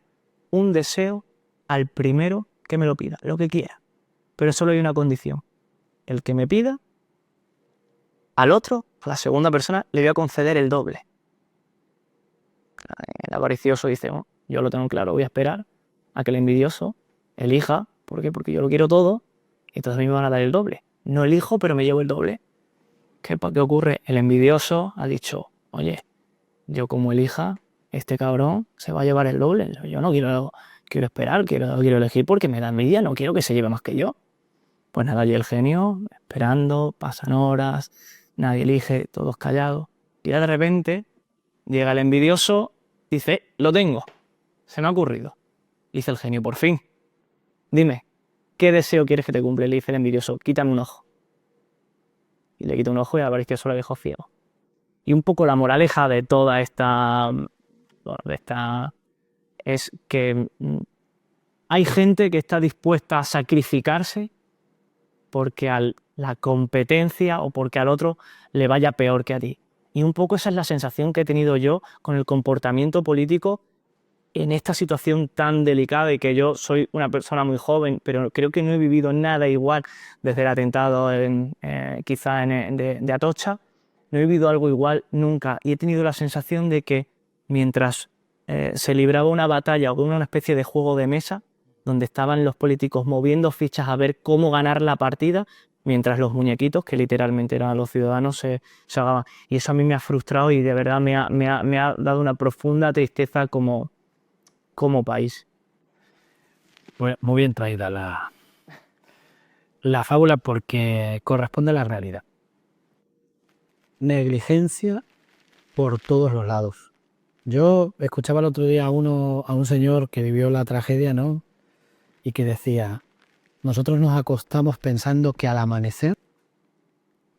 un deseo al primero que me lo pida, lo que quiera. Pero solo hay una condición. El que me pida, al otro, a la segunda persona, le voy a conceder el doble. avaricioso dice, "Oh, yo lo tengo claro, voy a esperar a que el envidioso elija. ¿Por qué? Porque yo lo quiero todo y entonces a mí me van a dar el doble. No elijo, pero me llevo el doble. ¿Qué ocurre? El envidioso ha dicho, oye, yo como elija, este cabrón se va a llevar el doble. Yo no quiero esperar, quiero elegir porque me da envidia, no quiero que se lleve más que yo. Pues nada, y el genio esperando, pasan horas, nadie elige, todos callados. Y de repente llega el envidioso, dice, lo tengo, se me ha ocurrido. Dice el genio, por fin, dime, ¿qué deseo quieres que te cumpla? Le dice el envidioso, quítame un ojo. Y le quita un ojo y al avaricioso le dejó ciego. Y un poco la moraleja de toda esta, bueno, es que hay gente que está dispuesta a sacrificarse porque a la competencia o porque al otro le vaya peor que a ti. Y un poco esa es la sensación que he tenido yo con el comportamiento político en esta situación tan delicada, y que yo soy una persona muy joven, pero creo que no he vivido nada igual desde el atentado de Atocha. No he vivido algo igual nunca, y he tenido la sensación de que mientras se libraba una batalla o una especie de juego de mesa, donde estaban los políticos moviendo fichas a ver cómo ganar la partida, mientras los muñequitos, que literalmente eran los ciudadanos, se ahogaban. Y eso a mí me ha frustrado y de verdad me ha dado una profunda tristeza como país. Pues muy bien traída la fábula, porque corresponde a la realidad. Negligencia por todos los lados. Yo escuchaba el otro día a un señor que vivió la tragedia, ¿no? Y que decía, nosotros nos acostamos pensando que al amanecer,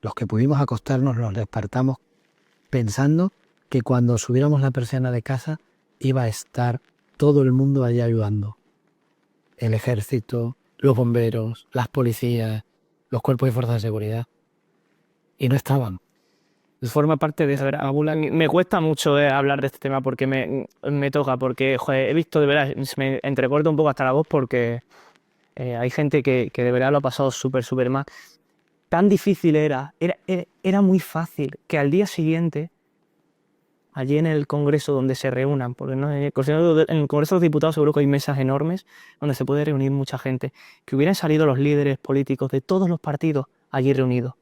los que pudimos acostarnos nos despertamos pensando que cuando subiéramos la persiana de casa iba a estar todo el mundo allí ayudando. El ejército, los bomberos, las policías, los cuerpos de fuerzas de seguridad. Y no estaban. Forma parte de esa fábula. Me cuesta mucho hablar de este tema porque me toca, porque joder, he visto de verdad, se me entrecorta un poco hasta la voz porque hay gente que de verdad lo ha pasado súper mal. Tan difícil era muy fácil que al día siguiente, allí en el Congreso donde se reúnan, porque ¿no? en el Congreso de los Diputados seguro que hay mesas enormes donde se puede reunir mucha gente, que hubieran salido los líderes políticos de todos los partidos allí reunidos,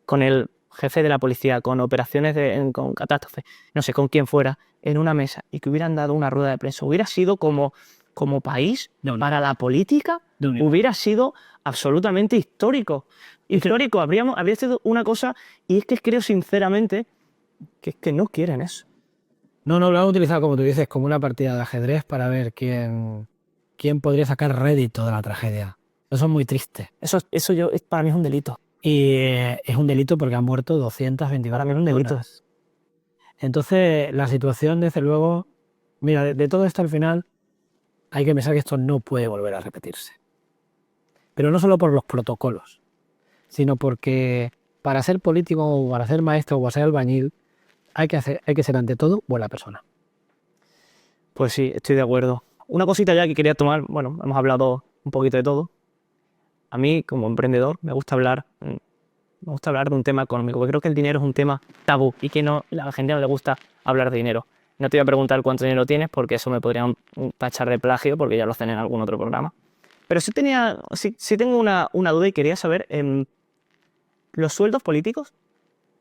con el jefe de la policía, con operaciones con catástrofes, no sé, con quien fuera, en una mesa, y que hubieran dado una rueda de prensa. Hubiera sido como país, para la política, hubiera sido absolutamente histórico. Histórico, habría sido una cosa, y es que creo sinceramente que es que no quieren eso. No, lo han utilizado, como tú dices, como una partida de ajedrez para ver quién podría sacar rédito de la tragedia. Eso es muy triste. Eso para mí es un delito. Y es un delito porque han muerto 224 Para mí es un delito. personas. Entonces, la situación, desde luego, mira, de todo esto al final, hay que pensar que esto no puede volver a repetirse. Pero no solo por los protocolos, sino porque para ser político o para ser maestro o para ser albañil, hay que ser ante todo buena persona. Pues sí, estoy de acuerdo. Una cosita ya que quería tomar, bueno, hemos hablado un poquito de todo. A mí, como emprendedor, me gusta hablar de un tema económico, porque creo que el dinero es un tema tabú y que a la gente no le gusta hablar de dinero. No te voy a preguntar cuánto dinero tienes, porque eso me podrían tachar de plagio, porque ya lo hacen en algún otro programa. Pero sí tengo una duda y quería saber, ¿los sueldos políticos?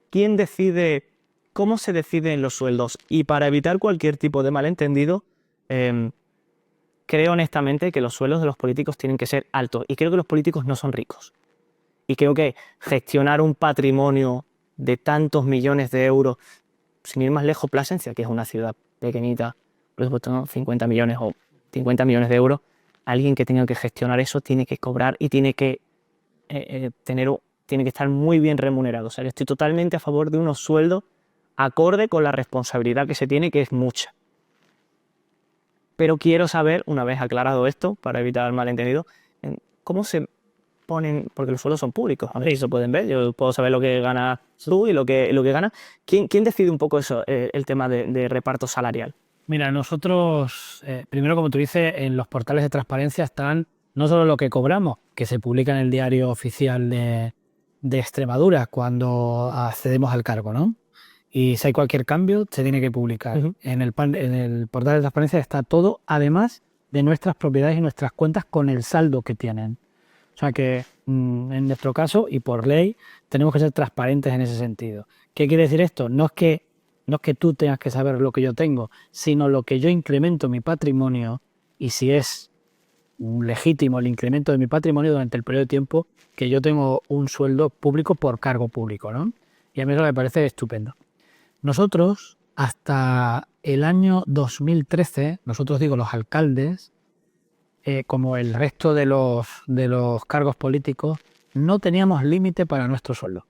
¿Quién decide? ¿Cómo se deciden los sueldos? Y para evitar cualquier tipo de malentendido, creo honestamente que los sueldos de los políticos tienen que ser altos. Y creo que los políticos no son ricos. Y creo que gestionar un patrimonio de tantos millones de euros, sin ir más lejos, Plasencia, que es una ciudad pequeñita, por supuesto, ¿no? 50 millones o 50 millones de euros, alguien que tenga que gestionar eso tiene que cobrar y tiene que estar muy bien remunerado. O sea, yo estoy totalmente a favor de unos sueldos acorde con la responsabilidad que se tiene, que es mucha. Pero quiero saber, una vez aclarado esto, para evitar el malentendido, cómo se ponen, porque los sueldos son públicos, a ver si se pueden ver, yo puedo saber lo que ganas tú y lo que ganas. ¿Quién decide un poco eso, el tema de reparto salarial? Mira, nosotros, primero, como tú dices, en los portales de transparencia están no solo lo que cobramos, que se publica en el diario oficial de Extremadura cuando accedemos al cargo, ¿no? y si hay cualquier cambio, se tiene que publicar. Ujú. En el portal de transparencia está todo, además de nuestras propiedades y nuestras cuentas con el saldo que tienen. O sea que en nuestro caso y por ley tenemos que ser transparentes en ese sentido. ¿Qué quiere decir esto? No es que tú tengas que saber lo que yo tengo, sino lo que yo incremento mi patrimonio y si es legítimo el incremento de mi patrimonio durante el periodo de tiempo que yo tengo un sueldo público por cargo público, ¿no? Y a mí eso me parece estupendo. Nosotros, hasta el año 2013, nosotros digo los alcaldes, como el resto de los cargos políticos, no teníamos límite para nuestro sueldo.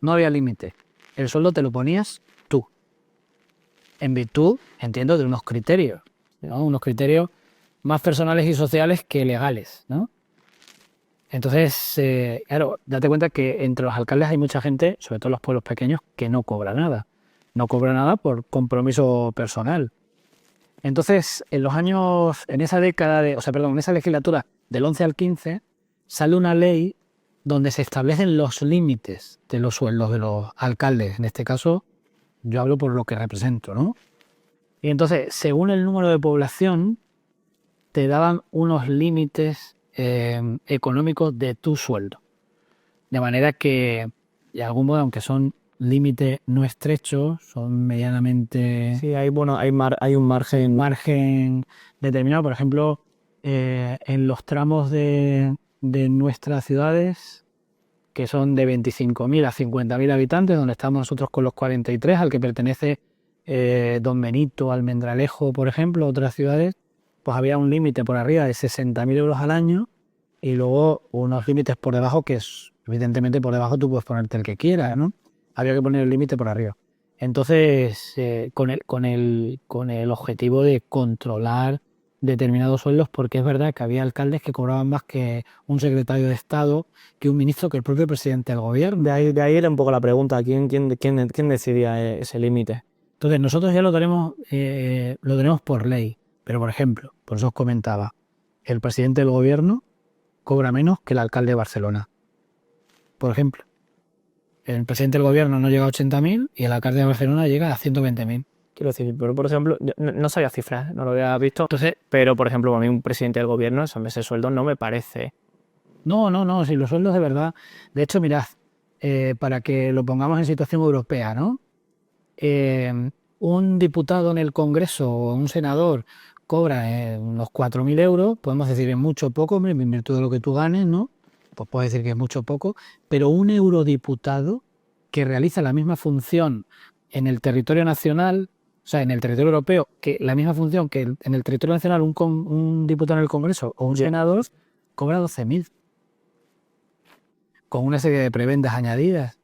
No había límite. El sueldo te lo ponías tú. En virtud, entiendo, de unos criterios, ¿no? Unos criterios más personales y sociales que legales, ¿no? Entonces, claro, date cuenta que entre los alcaldes hay mucha gente, sobre todo en los pueblos pequeños, que no cobra nada. No cobra nada por compromiso personal. Entonces, en esa en esa legislatura del 11 al 15, sale una ley donde se establecen los límites de los sueldos de los alcaldes. En este caso, yo hablo por lo que represento, ¿no? Y entonces, según el número de población, te daban unos límites económicos de tu sueldo. De manera que, de algún modo, aunque son límites no estrechos, son medianamente... Sí, hay un margen determinado. Por ejemplo, en los tramos de nuestras ciudades, que son de 25.000 a 50.000 habitantes, donde estamos nosotros con los 43, al que pertenece Don Benito, Almendralejo, por ejemplo, otras ciudades, pues había un límite por arriba de 60.000 euros al año y luego unos límites por debajo que, evidentemente, por debajo tú puedes ponerte el que quieras, ¿no? Había que poner el límite por arriba. Entonces, con el objetivo de controlar determinados sueldos, porque es verdad que había alcaldes que cobraban más que un secretario de Estado, que un ministro, que el propio presidente del gobierno. De ahí era un poco la pregunta, ¿quién decidía ese límite? Entonces, nosotros ya lo tenemos por ley. Pero, por ejemplo, por eso os comentaba, el presidente del gobierno cobra menos que el alcalde de Barcelona. Por ejemplo, el presidente del gobierno no llega a 80.000 y el alcalde de Barcelona llega a 120.000. Quiero decir, pero por ejemplo, yo no sabía cifras, no lo había visto, Entonces, pero por ejemplo, para mí un presidente del gobierno, ese sueldo no me parece. no, si los sueldos de verdad... De hecho, mirad, para que lo pongamos en situación europea, ¿no? Un diputado en el Congreso o un senador cobra unos 4.000 euros, podemos decir es mucho o poco, en virtud de lo que tú ganes, ¿no? Pues puedes decir que es mucho o poco, pero un eurodiputado que realiza la misma función en el territorio nacional, o sea, en el territorio europeo, que la misma función que en el territorio nacional un diputado en el Congreso o un senador, cobra 12.000, con una serie de prebendas añadidas.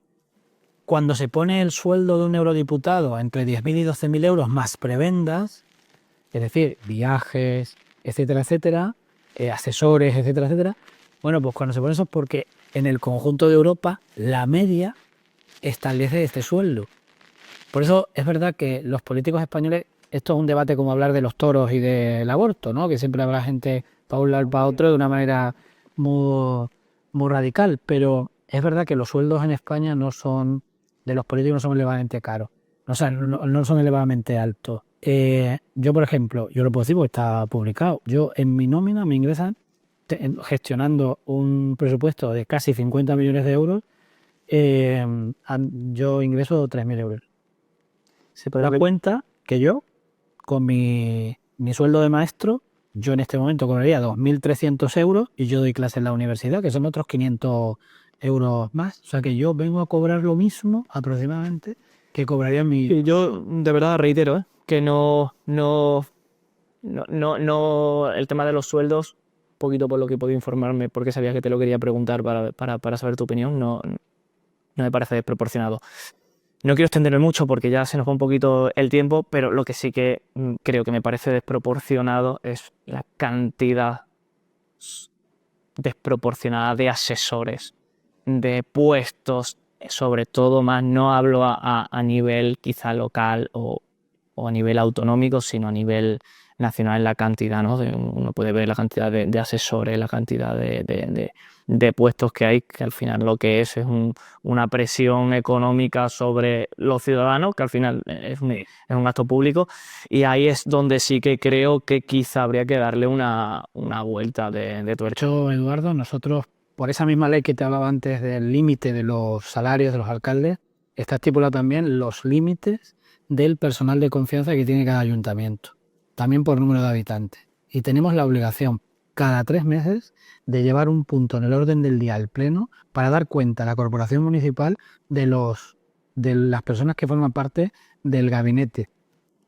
Cuando se pone el sueldo de un eurodiputado entre 10.000 y 12.000 euros más prebendas, es decir, viajes, etcétera, etcétera, asesores, etcétera, etcétera, bueno, pues cuando se pone eso es porque en el conjunto de Europa la media establece este sueldo. Por eso es verdad que los políticos españoles, esto es un debate como hablar de los toros y del aborto, ¿no? Que siempre habrá gente para un lado y para otro de una manera muy, muy radical, pero es verdad que los sueldos en España de los políticos no son elevadamente caros, o sea, no son elevadamente altos. Yo, por ejemplo, yo lo puedo decir porque está publicado, yo en mi nómina me ingresan, gestionando un presupuesto de casi 50 millones de euros, yo ingreso 3.000 euros. Se podrá dar cuenta que yo, con mi sueldo de maestro, yo en este momento cobraría 2.300 euros y yo doy clase en la universidad, que son otros 500 euros más. O sea que yo vengo a cobrar lo mismo aproximadamente que cobraría en mi... Y yo de verdad reitero, que el tema de los sueldos, poquito por lo que he podido informarme, porque sabía que te lo quería preguntar para saber tu opinión, no me parece desproporcionado. No quiero extenderme mucho porque ya se nos va un poquito el tiempo, pero lo que sí que creo que me parece desproporcionado es la cantidad desproporcionada de asesores, de puestos, sobre todo más, no hablo a nivel quizá local o o a nivel autonómico, sino a nivel nacional en la cantidad, ¿no? Uno puede ver la cantidad de asesores, la cantidad de puestos que hay, que al final lo que es una presión económica sobre los ciudadanos, que al final es un gasto público, y ahí es donde sí que creo que quizá habría que darle una vuelta de tuerca. De hecho, Eduardo, nosotros, por esa misma ley que te hablaba antes del límite de los salarios de los alcaldes, está estipulado también los límites del personal de confianza que tiene cada ayuntamiento, también por número de habitantes. Y tenemos la obligación cada 3 meses de llevar un punto en el orden del día al pleno para dar cuenta a la corporación municipal de las personas que forman parte del gabinete.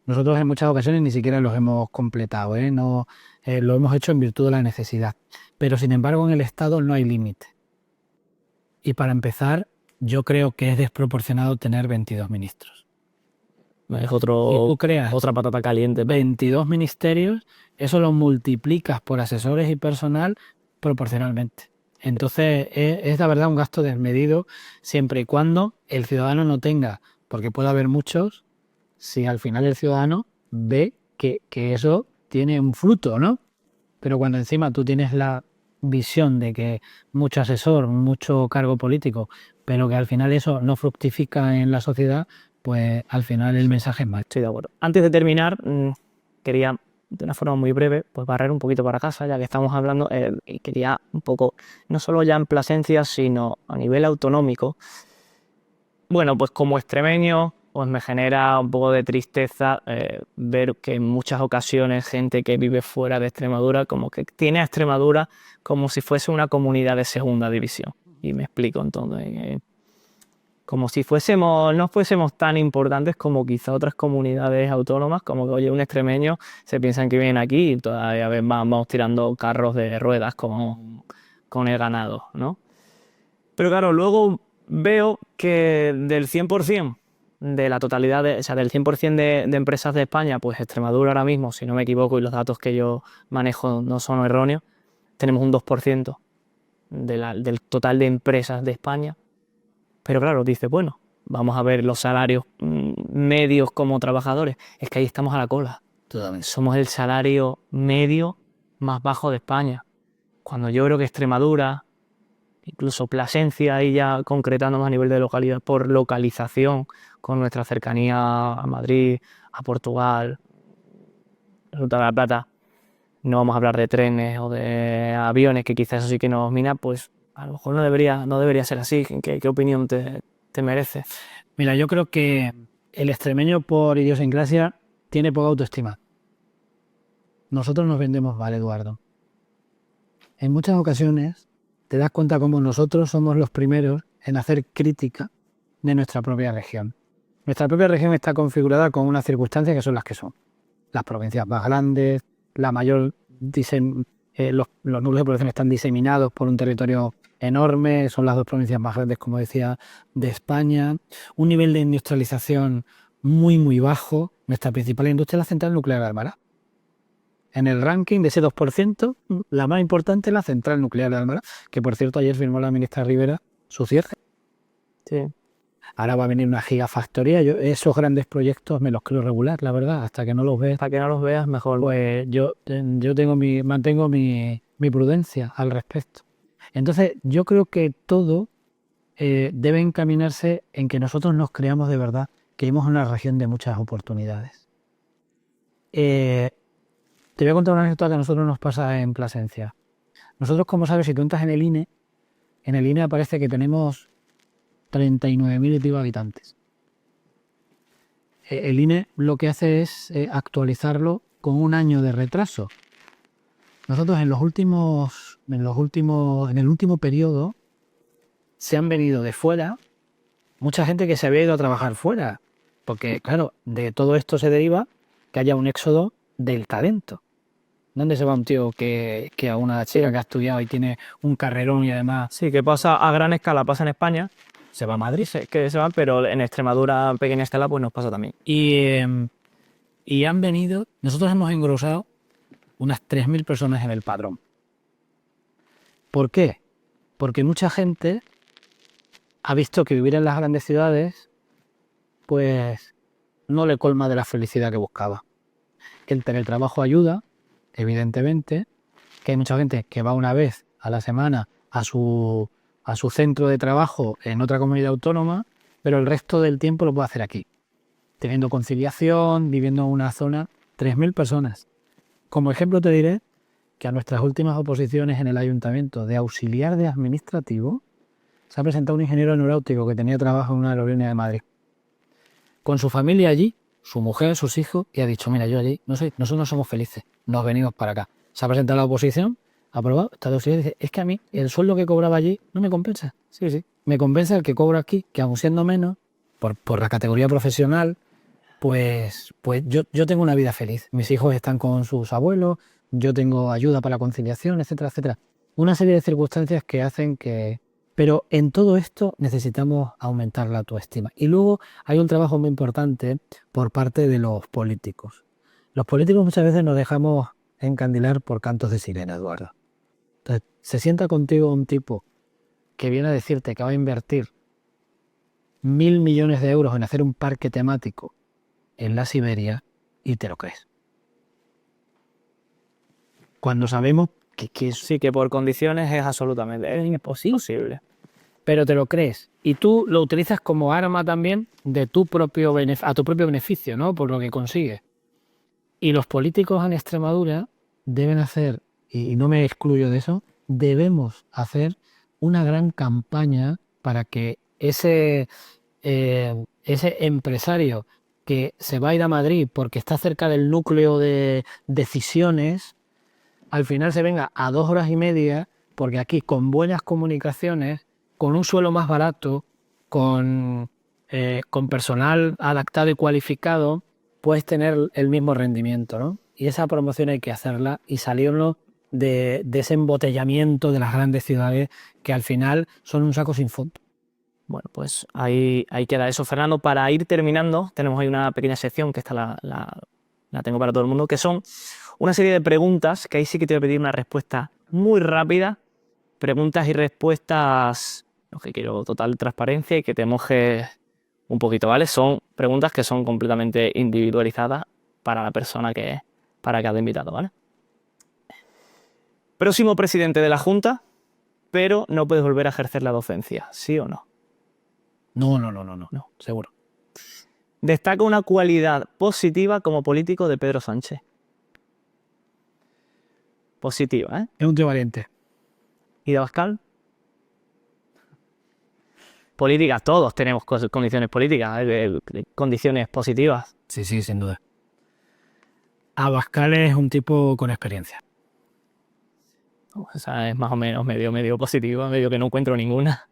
Nosotros en muchas ocasiones ni siquiera los hemos completado, ¿eh? No, lo hemos hecho en virtud de la necesidad. Pero sin embargo en el Estado no hay límite. Y para empezar, yo creo que es desproporcionado tener 22 ministros. Es Y tú creas otra patata caliente. 22 ministerios, eso lo multiplicas por asesores y personal proporcionalmente. Entonces es la verdad un gasto desmedido siempre y cuando el ciudadano no tenga, porque puede haber muchos, si al final el ciudadano ve que eso tiene un fruto, ¿no? Pero cuando encima tú tienes la visión de que mucho asesor, mucho cargo político, pero que al final eso no fructifica en la sociedad, pues al final el mensaje es mal. Estoy de acuerdo. Antes de terminar, quería, de una forma muy breve, pues barrer un poquito para casa, ya que estamos hablando, y quería un poco, no solo ya en Plasencia, sino a nivel autonómico. Bueno, pues como extremeño, pues me genera un poco de tristeza ver que en muchas ocasiones gente que vive fuera de Extremadura, como que tiene a Extremadura como si fuese una comunidad de segunda división. Y me explico entonces. Como si no fuésemos tan importantes como quizá otras comunidades autónomas, como que, oye, un extremeño se piensan que vienen aquí y todavía vamos tirando carros de ruedas con el ganado, ¿no? Pero claro, luego veo que del 100% de la totalidad, o sea, del 100% de empresas de España, pues Extremadura ahora mismo, si no me equivoco y los datos que yo manejo no son erróneos, tenemos un 2% del total de empresas de España. Pero claro, dice, bueno, vamos a ver los salarios medios como trabajadores. Es que ahí estamos a la cola. Totalmente. Somos el salario medio más bajo de España. Cuando yo creo que Extremadura, incluso Plasencia, ahí ya concretándonos a nivel de localidad, por localización, con nuestra cercanía a Madrid, a Portugal, Ruta de la Plata, no vamos a hablar de trenes o de aviones, que quizás eso sí que nos mina, pues a lo mejor no debería ser así. ¿Qué opinión te merece? Mira, yo creo que el extremeño por idiosincrasia tiene poca autoestima. Nosotros nos vendemos mal, Eduardo. En muchas ocasiones te das cuenta cómo nosotros somos los primeros en hacer crítica de nuestra propia región. Nuestra propia región está configurada con unas circunstancias que son las que son. Las provincias más grandes, la mayor los núcleos de población están diseminados por un territorio enorme, son las 2 provincias más grandes, como decía, de España. Un nivel de industrialización muy, muy bajo. Nuestra principal industria es la central nuclear de Almará. En el ranking de ese 2%, la más importante es la central nuclear de Almará, que por cierto ayer firmó la ministra Rivera su cierre. Sí. Ahora va a venir una gigafactoría. Yo esos grandes proyectos me los creo regular, la verdad, hasta que no los veas. Hasta que no los veas, mejor. Pues yo mantengo mi prudencia al respecto. Entonces, yo creo que todo debe encaminarse en que nosotros nos creamos de verdad que vivimos en una región de muchas oportunidades. Te voy a contar una anécdota que a nosotros nos pasa en Plasencia. Nosotros, como sabes, si tú entras en el INE aparece que tenemos 39.000 y pico habitantes. El INE lo que hace es actualizarlo con un año de retraso. Nosotros en el último periodo se han venido de fuera mucha gente que se había ido a trabajar fuera, porque claro, de todo esto se deriva que haya un éxodo del talento. ¿Dónde se va un tío que a una chica que ha estudiado y tiene un carrerón y además Sí, que pasa a gran escala, pasa en España, se va a Madrid? que se van, pero en Extremadura a pequeña escala pues nos pasa también. Y han venido, nosotros hemos engrosado unas 3.000 personas en el padrón. ¿Por qué? Porque mucha gente ha visto que vivir en las grandes ciudades, pues no le colma de la felicidad que buscaba. El teletrabajo ayuda, evidentemente, que hay mucha gente que va una vez a la semana a su centro de trabajo en otra comunidad autónoma, pero el resto del tiempo lo puede hacer aquí, teniendo conciliación, viviendo en una zona, 3.000 personas. Como ejemplo te diré que a nuestras últimas oposiciones en el ayuntamiento de auxiliar de administrativo se ha presentado un ingeniero aeronáutico que tenía trabajo en una aerolínea de Madrid. Con su familia allí, su mujer, sus hijos, y ha dicho, mira, yo allí, nosotros no somos felices, nos venimos para acá. Se ha presentado a la oposición, ha aprobado, está de auxiliar y dice, es que a mí el sueldo que cobraba allí no me compensa. Sí. Me compensa el que cobro aquí, que aun siendo menos, por la categoría profesional, pues yo tengo una vida feliz. Mis hijos están con sus abuelos, yo tengo ayuda para la conciliación, etcétera, etcétera. Una serie de circunstancias que hacen que... Pero en todo esto necesitamos aumentar la autoestima. Y luego hay un trabajo muy importante por parte de los políticos. Los políticos muchas veces nos dejamos encandilar por cantos de sirena, Eduardo. Entonces, se sienta contigo un tipo que viene a decirte que va a invertir 1.000 millones de euros en hacer un parque temático en la Siberia y te lo crees. Cuando sabemos que Sí, que por condiciones es absolutamente imposible. pero te lo crees. Y tú lo utilizas como arma también de tu propio a tu propio beneficio, ¿no? Por lo que consigues. Y los políticos en Extremadura deben hacer, y no me excluyo de eso, debemos hacer una gran campaña para que ese empresario que se va a ir a Madrid porque está cerca del núcleo de decisiones, al final se venga a 2 horas y media, porque aquí con buenas comunicaciones, con un suelo más barato, con personal adaptado y cualificado, puedes tener el mismo rendimiento, ¿no? Y esa promoción hay que hacerla y salirnos de ese embotellamiento de las grandes ciudades que al final son un saco sin fondo. Bueno, pues ahí queda eso, Fernando. Para ir terminando, tenemos ahí una pequeña sección que esta la tengo para todo el mundo, que son una serie de preguntas, que ahí sí que te voy a pedir una respuesta muy rápida. Preguntas y respuestas, lo que quiero, total transparencia y que te mojes un poquito, ¿vale? Son preguntas que son completamente individualizadas para la persona para cada invitado, ¿vale? Próximo presidente de la Junta, pero no puedes volver a ejercer la docencia, ¿sí o no? No, seguro. Destaca una cualidad positiva como político de Pedro Sánchez. Positiva, ¿eh? Es un tío valiente. ¿Y de Abascal? Políticas, todos tenemos condiciones políticas, condiciones positivas. Sí, sin duda. Abascal es un tipo con experiencia. O sea, es más o menos medio positiva, medio que no encuentro ninguna.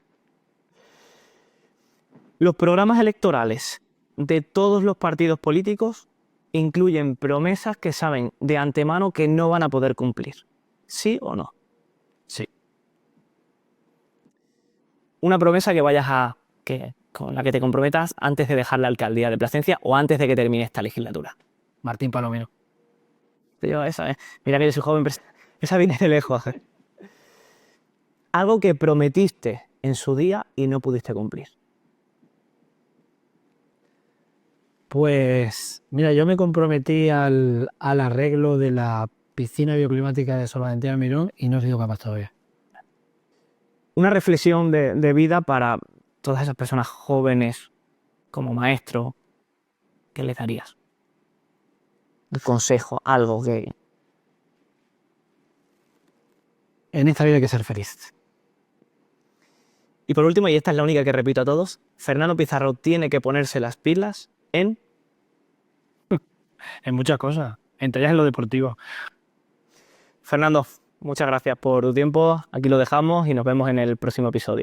Los programas electorales de todos los partidos políticos incluyen promesas que saben de antemano que no van a poder cumplir. ¿Sí o no? Sí. Una promesa que con la que te comprometas antes de dejar la alcaldía de Plasencia o antes de que termine esta legislatura. Martín Palomino. Mira que yo soy joven, pero esa viene de lejos. Algo que prometiste en su día y no pudiste cumplir. Pues, mira, yo me comprometí al arreglo de la piscina bioclimática de Sor Valentina Mirón y no he sido capaz todavía. Una reflexión de vida para todas esas personas jóvenes como maestro, ¿qué les darías? Un consejo, algo que... En esta vida hay que ser feliz. Y por último, y esta es la única que repito a todos, Fernando Pizarro tiene que ponerse las pilas en muchas cosas, entre ellas en lo deportivo. Fernando, muchas gracias por tu tiempo. Aquí lo dejamos y nos vemos en el próximo episodio.